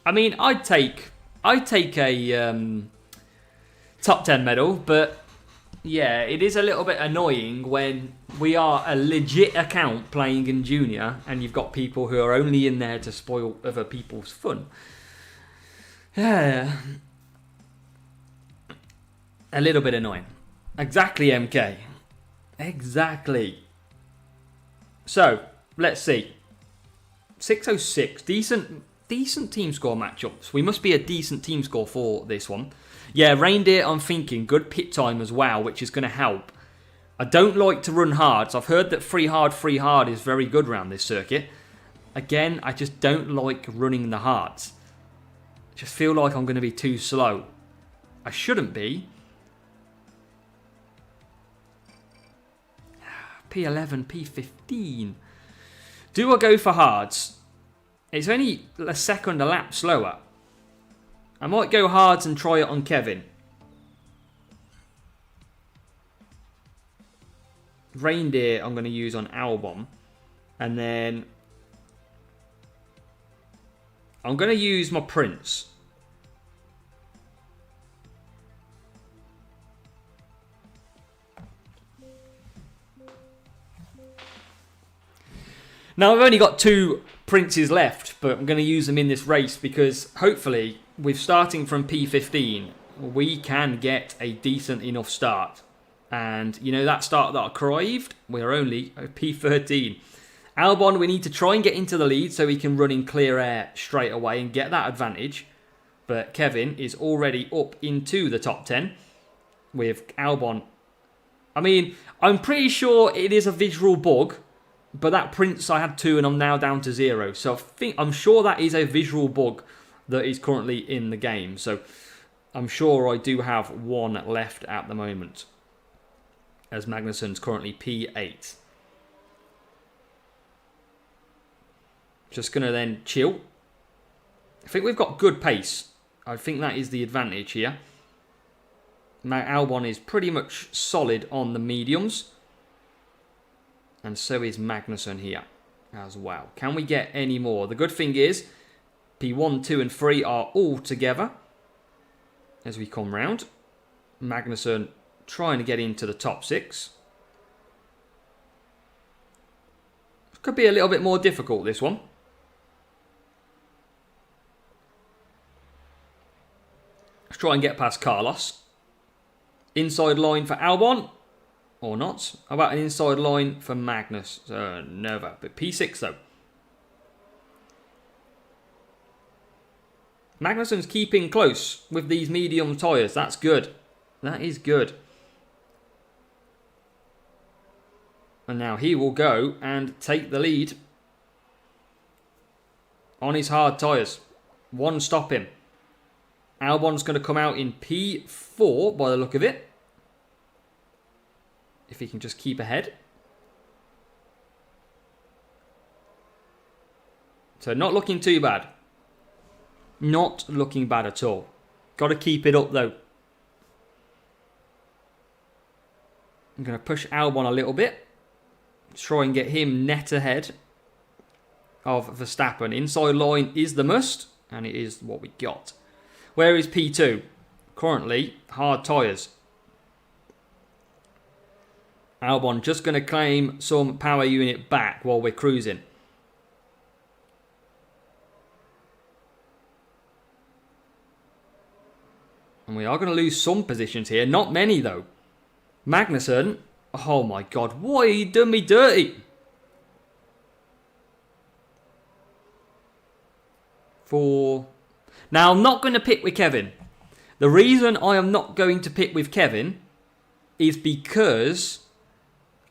I mean, I'd take a top 10 medal, but yeah, it is a little bit annoying when we are a legit account playing in Junior and you've got people who are only in there to spoil other people's fun. Yeah. A little bit annoying. Exactly, MK. Exactly. So, let's see. 606. Decent team score matchups. We must be a decent team score for this one. Yeah, reindeer, I'm thinking. Good pit time as well, which is going to help. I don't like to run hards. I've heard that free hard is very good around this circuit. Again, I just don't like running the hards. I just feel like I'm going to be too slow. I shouldn't be. P11, P15. Do I go for hards? It's only a second a lap slower. I might go hards and try it on Kevin. Reindeer I'm going to use on Albon. And then I'm going to use my Prince. Now, I've only got 2 Princes left, but I'm going to use them in this race because hopefully, with starting from P15, we can get a decent enough start. And, you know, that start that I craved, we're only at P13. Albon, we need to try and get into the lead so we can run in clear air straight away and get that advantage. But Kevin is already up into the top 10 with Albon. I mean, I'm pretty sure it is a visual bug. But that Prince, I had 2 and I'm now down to 0. So I'm sure that is a visual bug that is currently in the game. So I'm sure I do have 1 left at the moment. As Magnussen's currently P8. Just going to then chill. I think we've got good pace. I think that is the advantage here. Albon is pretty much solid on the mediums. And so is Magnussen here as well. Can we get any more? The good thing is P1, 2 and 3 are all together as we come round. Magnussen trying to get into the top 6. Could be a little bit more difficult, this one. Let's try and get past Carlos. Inside line for Albon. Or not. How about an inside line for Magnus? Never. But P6 though. Magnussen's keeping close with these medium tyres. That's good. That is good. And now he will go and take the lead on his hard tyres. One stop him. Albon's going to come out in P4 by the look of it. If he can just keep ahead. So not looking too bad. Not looking bad at all. Got to keep it up though. I'm going to push Albon a little bit. Try and get him net ahead of Verstappen. Inside line is the must. And it is what we got. Where is P2? Currently, hard tyres. Albon just going to claim some power unit back while we're cruising. And we are going to lose some positions here. Not many though. Magnussen. Oh my God. Why you done me dirty? Now I'm not going to pit with Kevin. The reason I am not going to pit with Kevin is because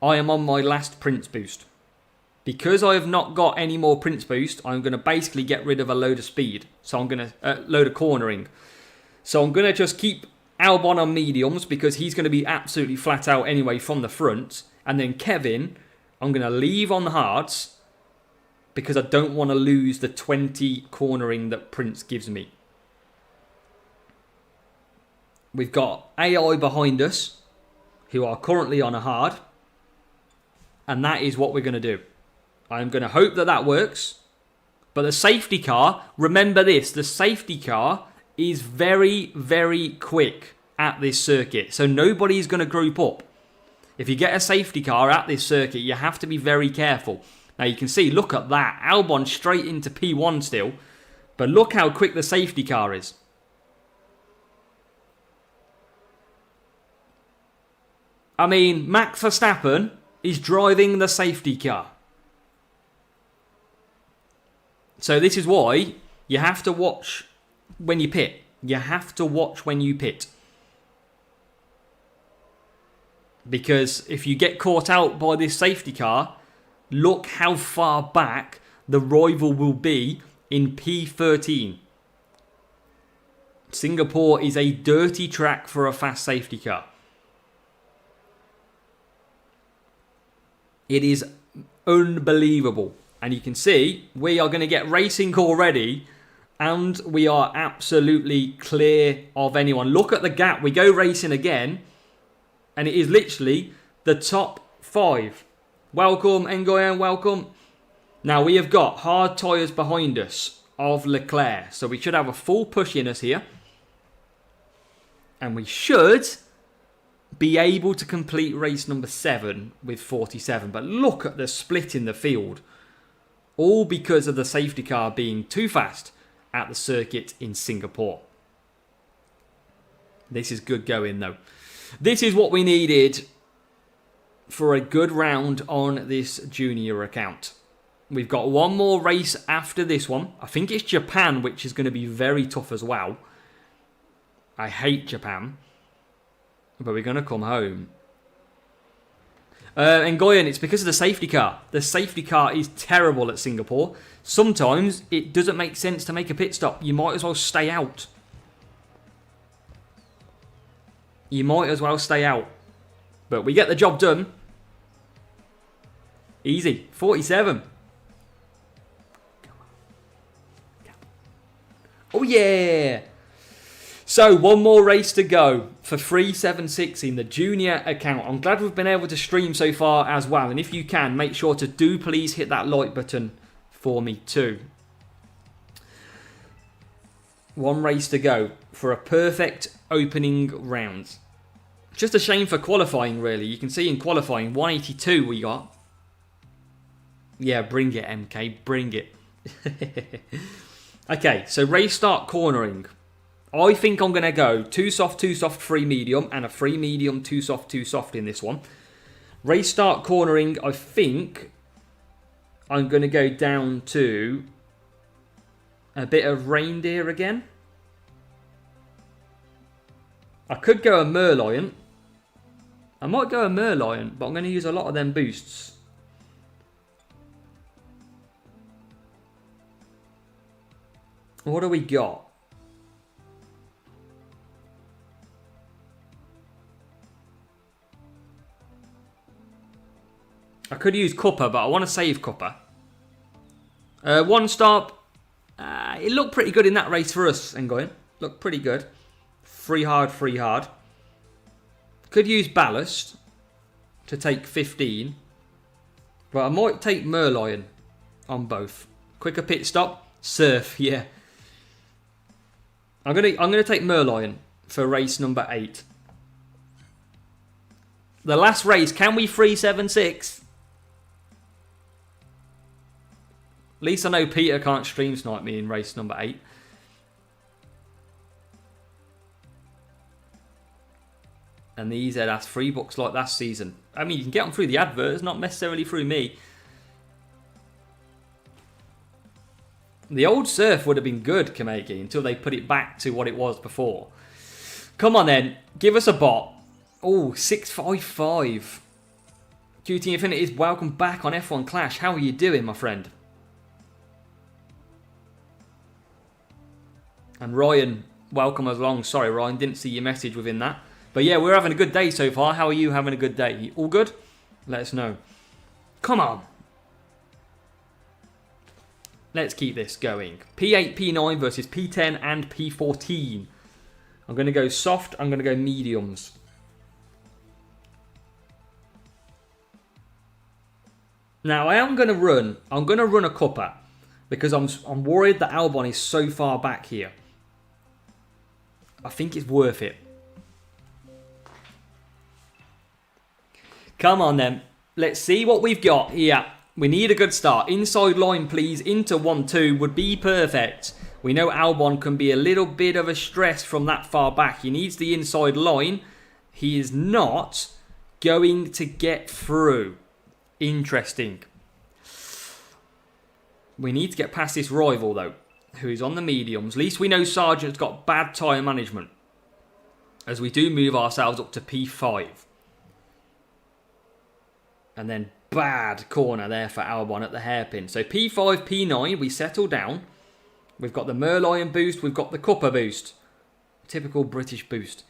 I am on my last Prince boost. Because I have not got any more Prince boost, I'm going to basically get rid of a load of speed. So I'm going to load of cornering. So I'm going to just keep Albon on mediums because he's going to be absolutely flat out anyway from the front. And then Kevin, I'm going to leave on the hards because I don't want to lose the 20 cornering that Prince gives me. We've got AI behind us who are currently on a hard. And that is what we're going to do. I'm going to hope that that works. But the safety car, remember this, the safety car is very, very quick at this circuit. So nobody's going to group up. If you get a safety car at this circuit, you have to be very careful. Now you can see, look at that. Albon straight into P1 still. But look how quick the safety car is. I mean, Max Verstappen is driving the safety car. So this is why you have to watch when you pit. You have to watch when you pit. Because if you get caught out by this safety car, look how far back the rival will be in P13. Singapore is a dirty track for a fast safety car. It is unbelievable. And you can see we are going to get racing already. And we are absolutely clear of anyone. Look at the gap. We go racing again. And it is literally the top 5. Welcome, Nguyen, welcome. Now we have got hard tyres behind us of Leclerc. So we should have a full push in us here. And we should be able to complete race number 7 with 47. But look at the split in the field. All because of the safety car being too fast at the circuit in Singapore. This is good going though. This is what we needed for a good round on this junior account. We've got one more race after this one. I think it's Japan, which is going to be very tough as well. I hate Japan. But we're going to come home. And Goyen, it's because of the safety car. The safety car is terrible at Singapore. Sometimes it doesn't make sense to make a pit stop. You might as well stay out. You might as well stay out. But we get the job done. Easy. 47. Oh yeah. So, one more race to go for 376 in the junior account. I'm glad we've been able to stream so far as well. And if you can, make sure to please hit that like button for me too. One race to go for a perfect opening round. Just a shame for qualifying, really. You can see in qualifying, 182 we got. Yeah, bring it, MK. Bring it. Okay, so race start cornering. I think I'm going to go 2 soft, 3 medium, and a 3 medium, 2 soft in this one. Race start cornering, I think I'm going to go down to a bit of reindeer again. I could go a Merlion. I might go a Merlion, but I'm going to use a lot of them boosts. What do we got? I could use Cuppa, but I want to save Cuppa. One stop. It looked pretty good in that race for us, Nguyen. Looked pretty good. Free hard. Could use Ballast to take 15. But I might take Merlion on both. Quicker pit stop. Surf, yeah. I'm gonna take Merlion for race number 8. The last race, can we 376? At least I know Peter can't stream snipe me in race number 8. And the EZ has free books like last season. I mean, you can get them through the adverts, not necessarily through me. The old surf would have been good, Kameki, until they put it back to what it was before. Come on then, give us a bot. Oh, 655. QT Infinities, welcome back on F1 Clash. How are you doing, my friend? And Ryan, welcome along. Sorry, Ryan, didn't see your message within that. But yeah, we're having a good day so far. How are you having a good day? All good? Let us know. Come on. Let's keep this going. P8, P9 versus P10 and P14. I'm going to go soft. I'm going to go mediums. Now, I'm going to run a Cuppa because I'm worried that Albon is so far back here. I think it's worth it. Come on then. Let's see what we've got here. We need a good start. Inside line, please. Into 1-2 would be perfect. We know Albon can be a little bit of a stress from that far back. He needs the inside line. He is not going to get through. Interesting. We need to get past this rival, though, who is on the mediums. At least we know Sargent's got bad tyre management, as we do move ourselves up to P5. And then bad corner there for Albon at the hairpin. So P5, P9, we settle down. We've got the Merlion boost. We've got the Cuppa boost. Typical British boost.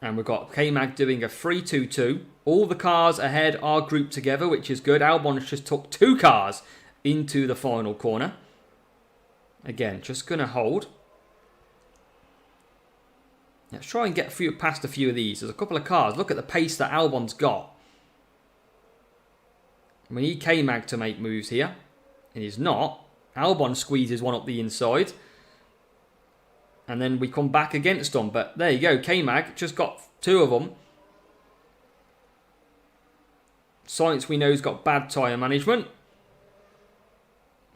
And we've got K-Mag doing a 3-2-2. All the cars ahead are grouped together, which is good. Albon just took 2 cars into the final corner. Again, just going to hold. Let's try and get past a few of these. There's a couple of cars. Look at the pace that Albon's got. We need K-Mag to make moves here. And he's not. Albon squeezes one up the inside. And then we come back against them. But there you go. K-Mag just got 2 of them. Science we know has got bad tyre management.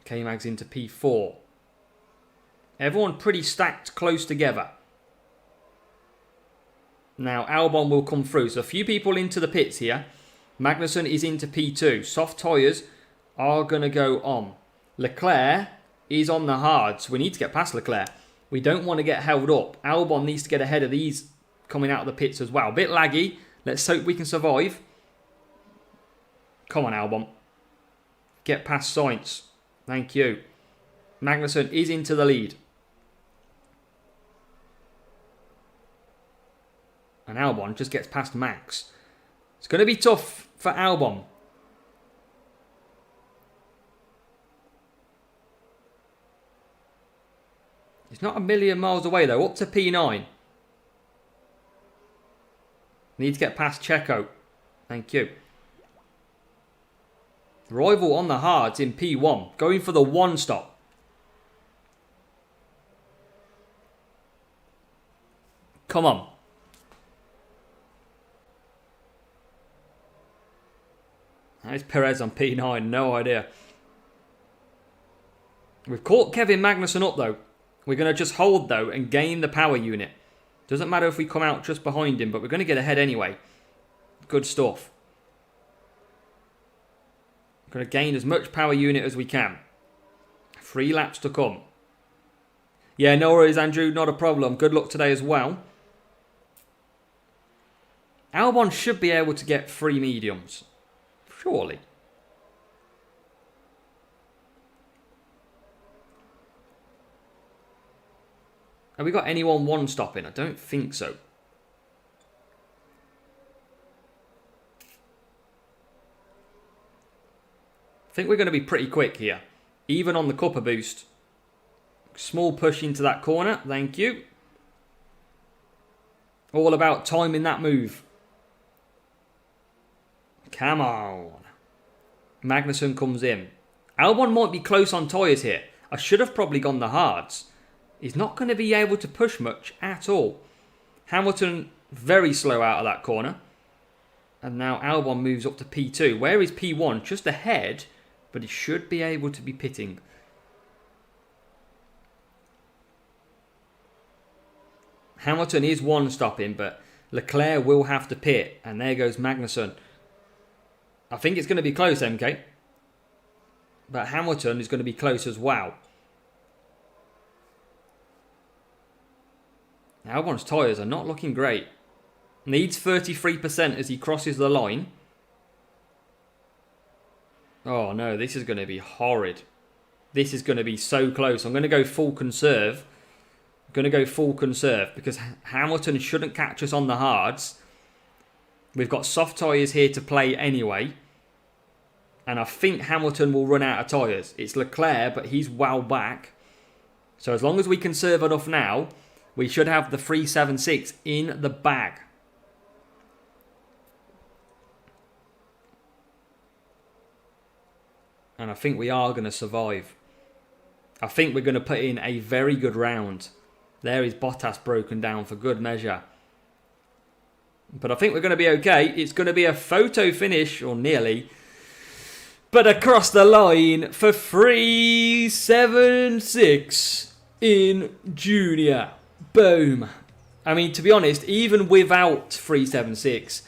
K-Mag's into P4. Everyone pretty stacked close together. Now Albon will come through. So a few people into the pits here. Magnussen is into P2. Soft tyres are going to go on. Leclerc is on the hards. We need to get past Leclerc. We don't want to get held up. Albon needs to get ahead of these coming out of the pits as well. A bit laggy. Let's hope we can survive. Come on, Albon. Get past Sainz. Thank you. Magnussen is into the lead. And Albon just gets past Max. It's going to be tough for Albon. It's not a million miles away though. Up to P9. Need to get past Checo. Thank you. Rival on the hards in P1. Going for the 1 stop. Come on. That's Perez on P9, no idea. We've caught Kevin Magnussen up though. We're going to just hold though and gain the power unit. Doesn't matter if we come out just behind him, but we're going to get ahead anyway. Good stuff. We're going to gain as much power unit as we can. 3 laps to come. Yeah, no worries, Andrew. Not a problem. Good luck today as well. Albon should be able to get 3 mediums. Surely. Have we got anyone one stopping? I don't think so. I think we're going to be pretty quick here. Even on the cuppa boost. Small push into that corner. Thank you. All about timing that move. Come on. Magnussen comes in. Albon might be close on tyres here. I should have probably gone the hards. He's not going to be able to push much at all. Hamilton very slow out of that corner. And now Albon moves up to P2. Where is P1? Just ahead, but he should be able to be pitting. Hamilton is one stopping, but Leclerc will have to pit. And there goes Magnussen. I think it's going to be close, MK. But Hamilton is going to be close as well. Albon's tyres are not looking great. Needs 33% as he crosses the line. Oh no, this is going to be horrid. This is going to be so close. I'm going to go full conserve. I'm going to go full conserve because Hamilton shouldn't catch us on the hards. We've got soft tyres here to play anyway. And I think Hamilton will run out of tyres. It's Leclerc, but he's well back. So as long as we conserve enough now, we should have the 376 in the bag. And I think we are going to survive. I think we're going to put in a very good round. There is Bottas broken down for good measure. But I think we're going to be okay. It's going to be a photo finish, or nearly. But across the line for 376 in Junior. Boom. I mean, to be honest, even without 376,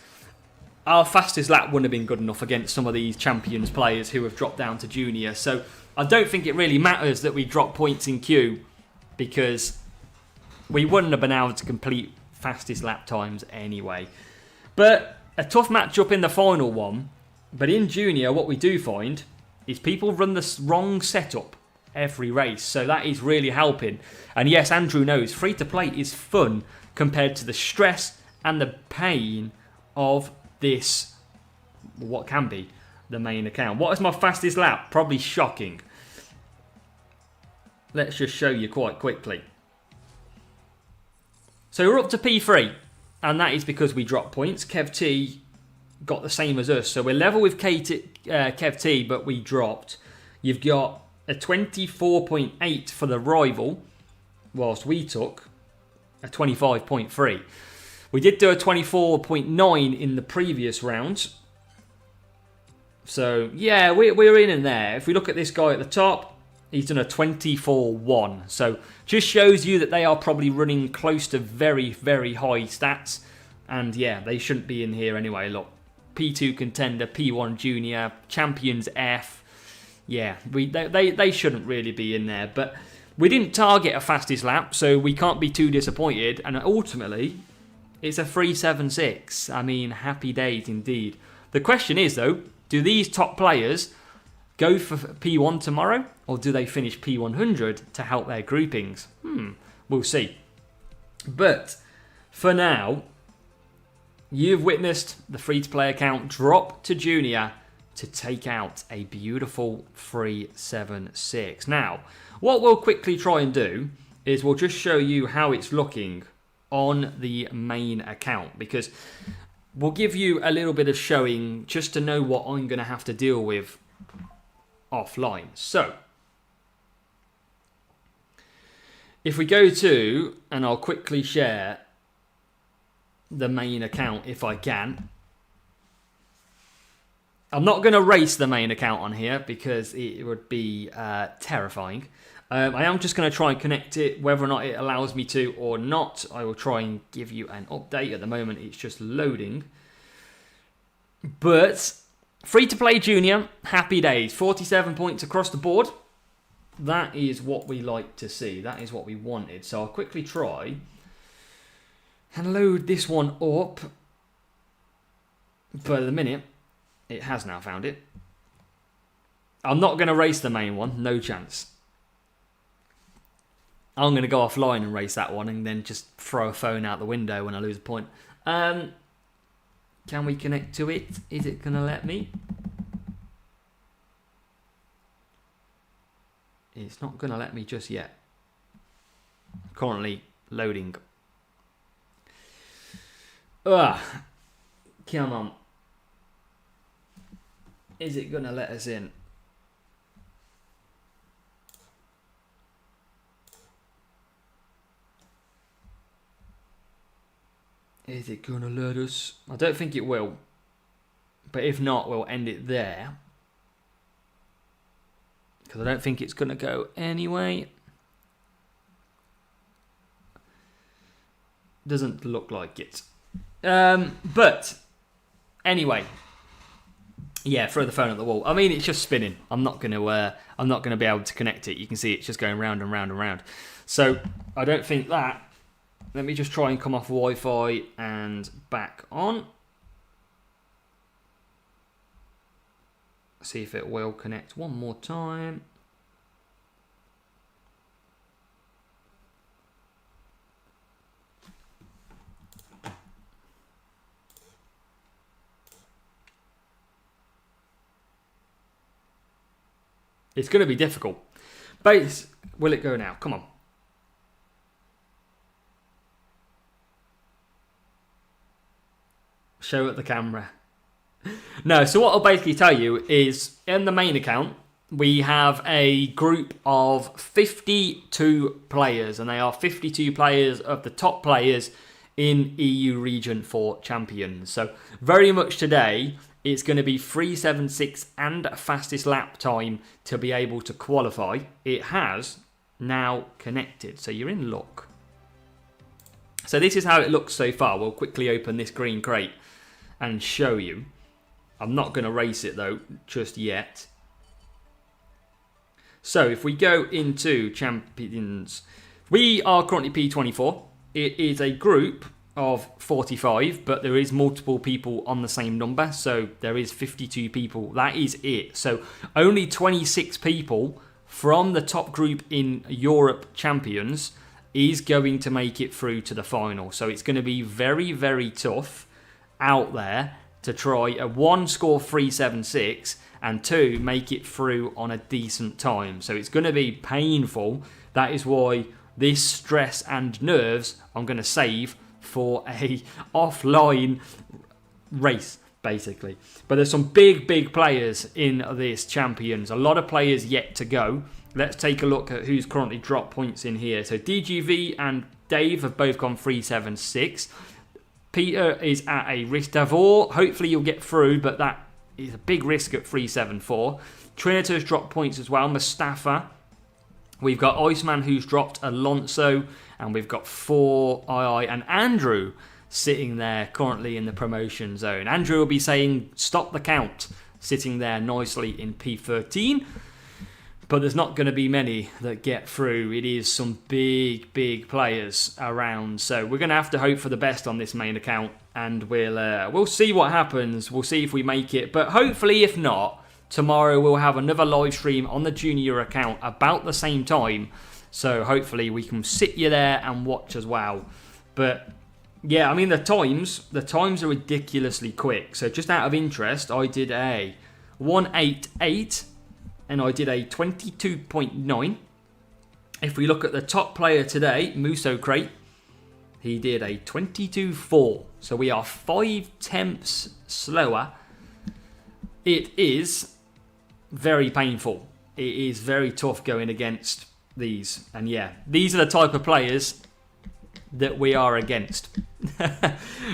our fastest lap wouldn't have been good enough against some of these Champions players who have dropped down to Junior. So I don't think it really matters that we drop points in Q, because we wouldn't have been able to complete fastest lap times anyway. But a tough matchup in the final one. But in Junior, what we do find is people run the wrong setup every race. So that is really helping. And yes, Andrew knows free-to-play is fun compared to the stress and the pain of this, what can be the main account. What is my fastest lap? Probably shocking. Let's just show you quite quickly. So we're up to P3. And that is because we dropped points. Kev T got the same as us. So we're level with Kev T, but we dropped. You've got a 24.8 for the rival, whilst we took a 25.3. We did do a 24.9 in the previous round. So, yeah, we're in there. If we look at this guy at the top, he's done a 24.1. So, just shows you that they are probably running close to very, very high stats. And, yeah, they shouldn't be in here anyway. Look, P2 contender, P1 junior, champions F. Yeah, they shouldn't really be in there. But we didn't target a fastest lap, so we can't be too disappointed. And ultimately, it's a 376. I mean, happy days indeed. The question is, though, do these top players go for P1 tomorrow, or do they finish P100 to help their groupings? We'll see. But for now, you've witnessed the free-to-play account drop to Junior to take out a beautiful 376. Now, what we'll quickly try and do is we'll just show you how it's looking on the main account, because we'll give you a little bit of showing just to know what I'm going to have to deal with offline. So, if we go to, and I'll quickly share the main account if I can. I'm not going to race the main account on here because it would be terrifying. I am just going to try and connect it, whether or not it allows me to or not. I will try and give you an update. At the moment, it's just loading. But free-to-play junior, happy days. 47 points across the board. That is what we like to see. That is what we wanted. So I'll quickly try and load this one up. But at the minute, it has now found it. I'm not going to race the main one. No chance. I'm going to go offline and race that one and then just throw a phone out the window when I lose a point. Can we connect to it? Is it going to let me? It's not going to let me just yet. Currently loading. Ugh. Come on. Is it going to let us in? Is it going to let us? I don't think it will. But if not, we'll end it there. Because I don't think it's going to go anyway. Doesn't look like it. But anyway, yeah, throw the phone at the wall. I mean, it's just spinning. I'm not going to be able to connect it. You can see it's just going round and round and round. So I don't think that. Let me just try and come off Wi-Fi and back on. See if it will connect one more time. It's going to be difficult. Base, will it go now? Come on. Show at the camera. No, so what I'll basically tell you is in the main account, we have a group of 52 players, and they are 52 players of the top players in EU region for champions. So very much today, it's going to be 376 and fastest lap time to be able to qualify. It has now connected, so you're in luck. So this is how it looks so far. We'll quickly open this green crate and show you. I'm not going to race it though, just yet. So if we go into champions, we are currently P24. It is a group of 45, but there is multiple people on the same number. So there is 52 people. That is it. So only 26 people from the top group in Europe champions is going to make it through to the final. So it's going to be very, very tough out there to try a 1 score 376 and 2 make it through on a decent time. So it's going to be painful. That is why this stress and nerves I'm going to save for a offline race, basically. But there's some big players in this champions. A lot of players yet to go. Let's take a look at who's currently dropped points in here. So DGV and Dave have both gone 376. Peter is at a risk. Davor, hopefully you'll get through, but that is a big risk at 374. Trinita's dropped points as well. Mustafa. We've got Iceman who's dropped, Alonso, and we've got 4II and Andrew sitting there currently in the promotion zone. Andrew will be saying stop the count, sitting there nicely in P13. But there's not going to be many that get through. It is some big players around. So we're going to have to hope for the best on this main account. And we'll see what happens. We'll see if we make it. But hopefully, if not, tomorrow we'll have another live stream on the junior account about the same time. So hopefully we can sit you there and watch as well. But yeah, I mean, the times are ridiculously quick. So just out of interest, I did a 188. And I did a 22.9. If we look at the top player today, Muso Crate, he did a 22.4. So we are 5 tenths slower. It is very painful. It is very tough going against these. And yeah, these are the type of players that we are against.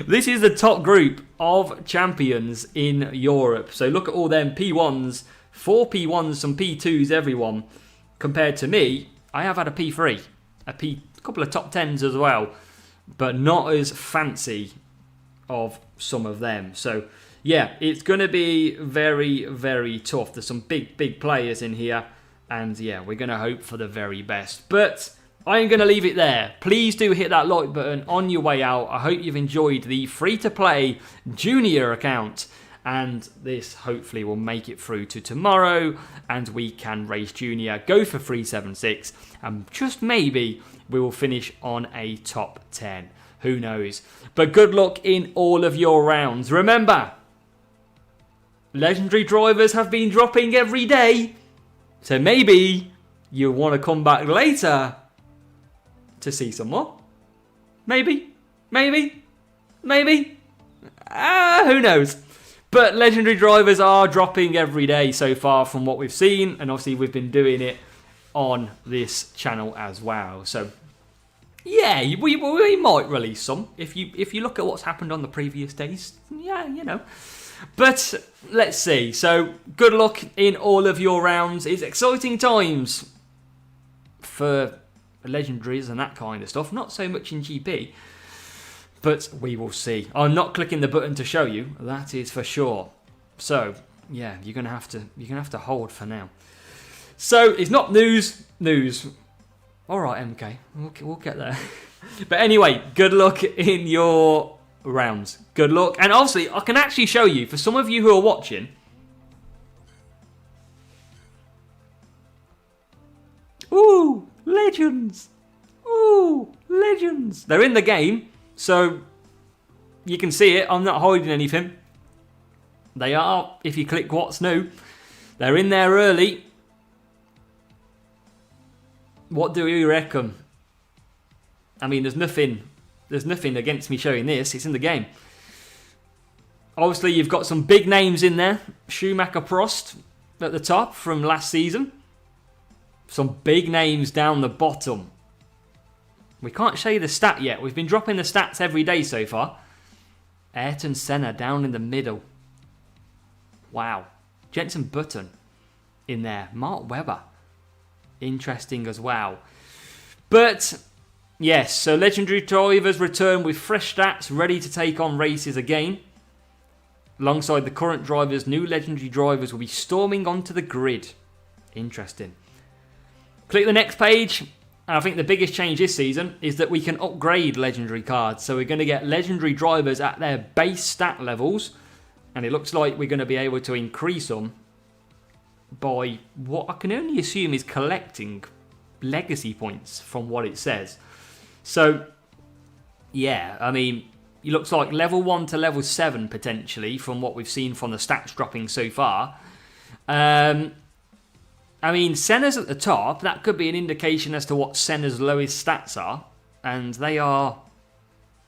This is the top group of champions in Europe. So look at all them P1s, 4 P1s, some P2s, everyone. Compared to me, I have had a P3, a couple of top 10s as well, but not as fancy of some of them. So yeah, it's going to be very, very tough. There's some big players in here, and yeah, we're going to hope for the very best. But I am going to leave it there. Please do hit that like button on your way out. I hope you've enjoyed the free-to-play junior account, and this hopefully will make it through to tomorrow, and we can race junior, go for 376, and just maybe we will finish on a top 10. Who knows? But good luck in all of your rounds. Remember, legendary drivers have been dropping every day, so maybe you'll want to come back later to see some more. Maybe. Who knows? But legendary drivers are dropping every day so far from what we've seen, and obviously we've been doing it on this channel as well. So yeah, we might release some if you look at what's happened on the previous days. Yeah, you know. But let's see. So good luck in all of your rounds. It's exciting times for legendaries and that kind of stuff. Not so much in GP, but we will see. I'm not clicking the button to show you, that is for sure. So yeah, you're gonna have to hold for now. So it's not news. All right, MK, we'll get there. But anyway, good luck in your rounds. Good luck, and obviously I can actually show you for some of you who are watching. Ooh, legends! Ooh, legends! They're in the game, so you can see it. I'm not hiding anything. They are, if you click what's new. They're in there early. What do you reckon? I mean, there's nothing against me showing this. It's in the game. Obviously, you've got some big names in there. Schumacher, Prost at the top from last season. Some big names down the bottom. We can't show you the stat yet. We've been dropping the stats every day so far. Ayrton Senna down in the middle. Wow. Jenson Button in there. Mark Webber. Interesting as well. But yes, so legendary drivers return with fresh stats, ready to take on races again. Alongside the current drivers, new legendary drivers will be storming onto the grid. Interesting. Click the next page. And I think the biggest change this season is that we can upgrade legendary cards. So we're going to get legendary drivers at their base stat levels. And it looks like we're going to be able to increase them by what I can only assume is collecting legacy points from what it says. So yeah, I mean, it looks like level 1 to level 7 potentially from what we've seen from the stats dropping so far. I mean, Senna's at the top. That could be an indication as to what Senna's lowest stats are. And they are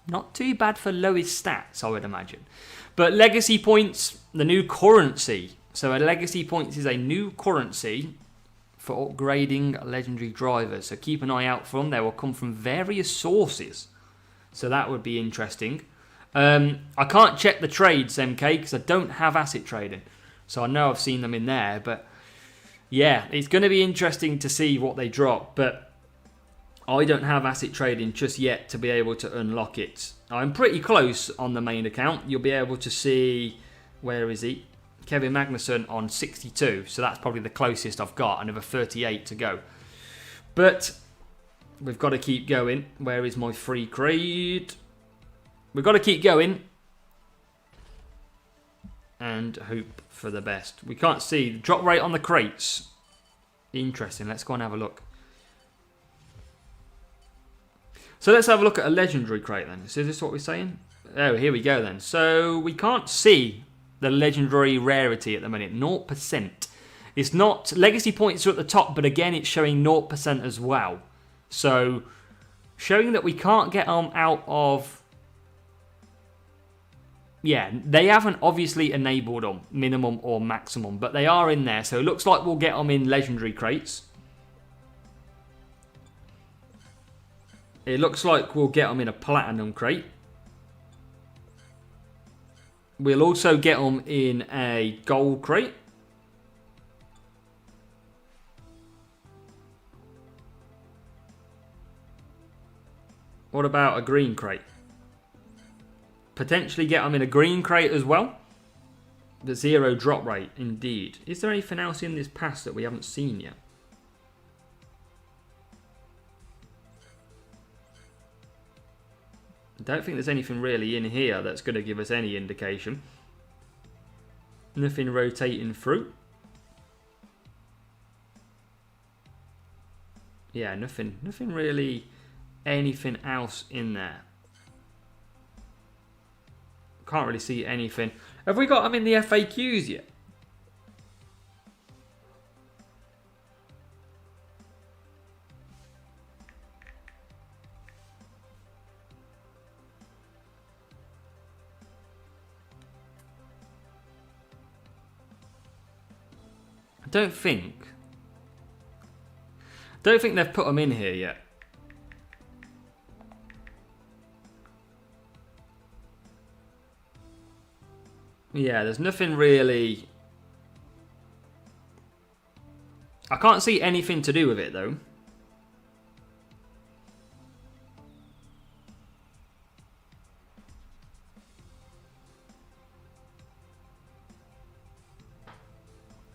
not too bad for lowest stats, I would imagine. But legacy points, the new currency. So a legacy points is a new currency for upgrading legendary drivers. So keep an eye out for them. They will come from various sources. So that would be interesting. I can't check the trades, MK, because I don't have asset trading. So I know I've seen them in there. But yeah, it's going to be interesting to see what they drop. But I don't have asset trading just yet to be able to unlock it. I'm pretty close on the main account. You'll be able to see, where is he? Kevin Magnussen on 62, so that's probably the closest I've got. Another 38 to go. But we've got to keep going. Where is my free creed? We've got to keep going and hope for the best. We can't see the drop rate on the crates. Interesting. Let's go and have a look. So let's have a look at a legendary crate then. So is this what we're saying? Oh, here we go then. So we can't see the legendary rarity at the minute, 0%. It's not, legacy points are at the top, but again, it's showing 0% as well. So, showing that we can't get them out of, yeah, they haven't obviously enabled them, minimum or maximum, but they are in there. So it looks like we'll get them in legendary crates. It looks like we'll get them in a platinum crate. We'll also get them in a gold crate. What about a green crate? Potentially get them in a green crate as well. The 0 drop rate, indeed. Is there anything else in this pass that we haven't seen yet? I don't think there's anything really in here that's going to give us any indication. Nothing rotating through. Yeah, nothing really, anything else in there. Can't really see anything. Have we got them in the FAQs yet? I don't think they've put them in here yet. Yeah, there's nothing really. I can't see anything to do with it though.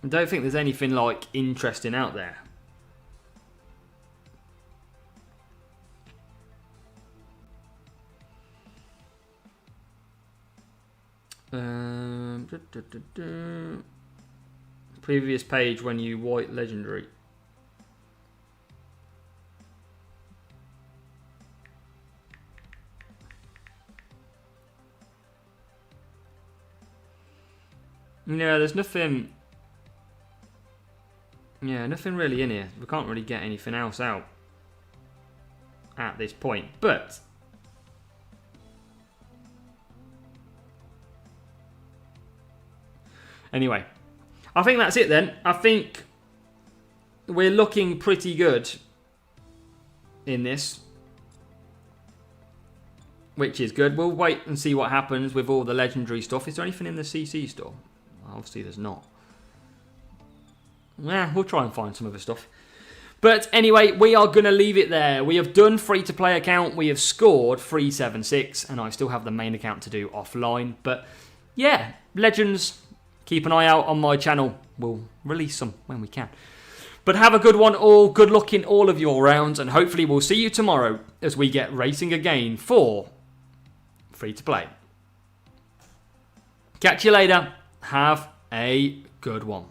I don't think there's anything like interesting out there. Previous page when you white legendary. Yeah, there's nothing. Yeah, nothing really in here. We can't really get anything else out at this point, but anyway, I think that's it then. I think we're looking pretty good in this, which is good. We'll wait and see what happens with all the legendary stuff. Is there anything in the CC store? Obviously there's not. Yeah, we'll try and find some other stuff. But anyway, we are going to leave it there. We have done free-to-play account. We have scored 376, and I still have the main account to do offline. But yeah, Legends, keep an eye out on my channel. We'll release some when we can. But have a good one all. Good luck in all of your rounds, and hopefully we'll see you tomorrow as we get racing again for free-to-play. Catch you later. Have a good one.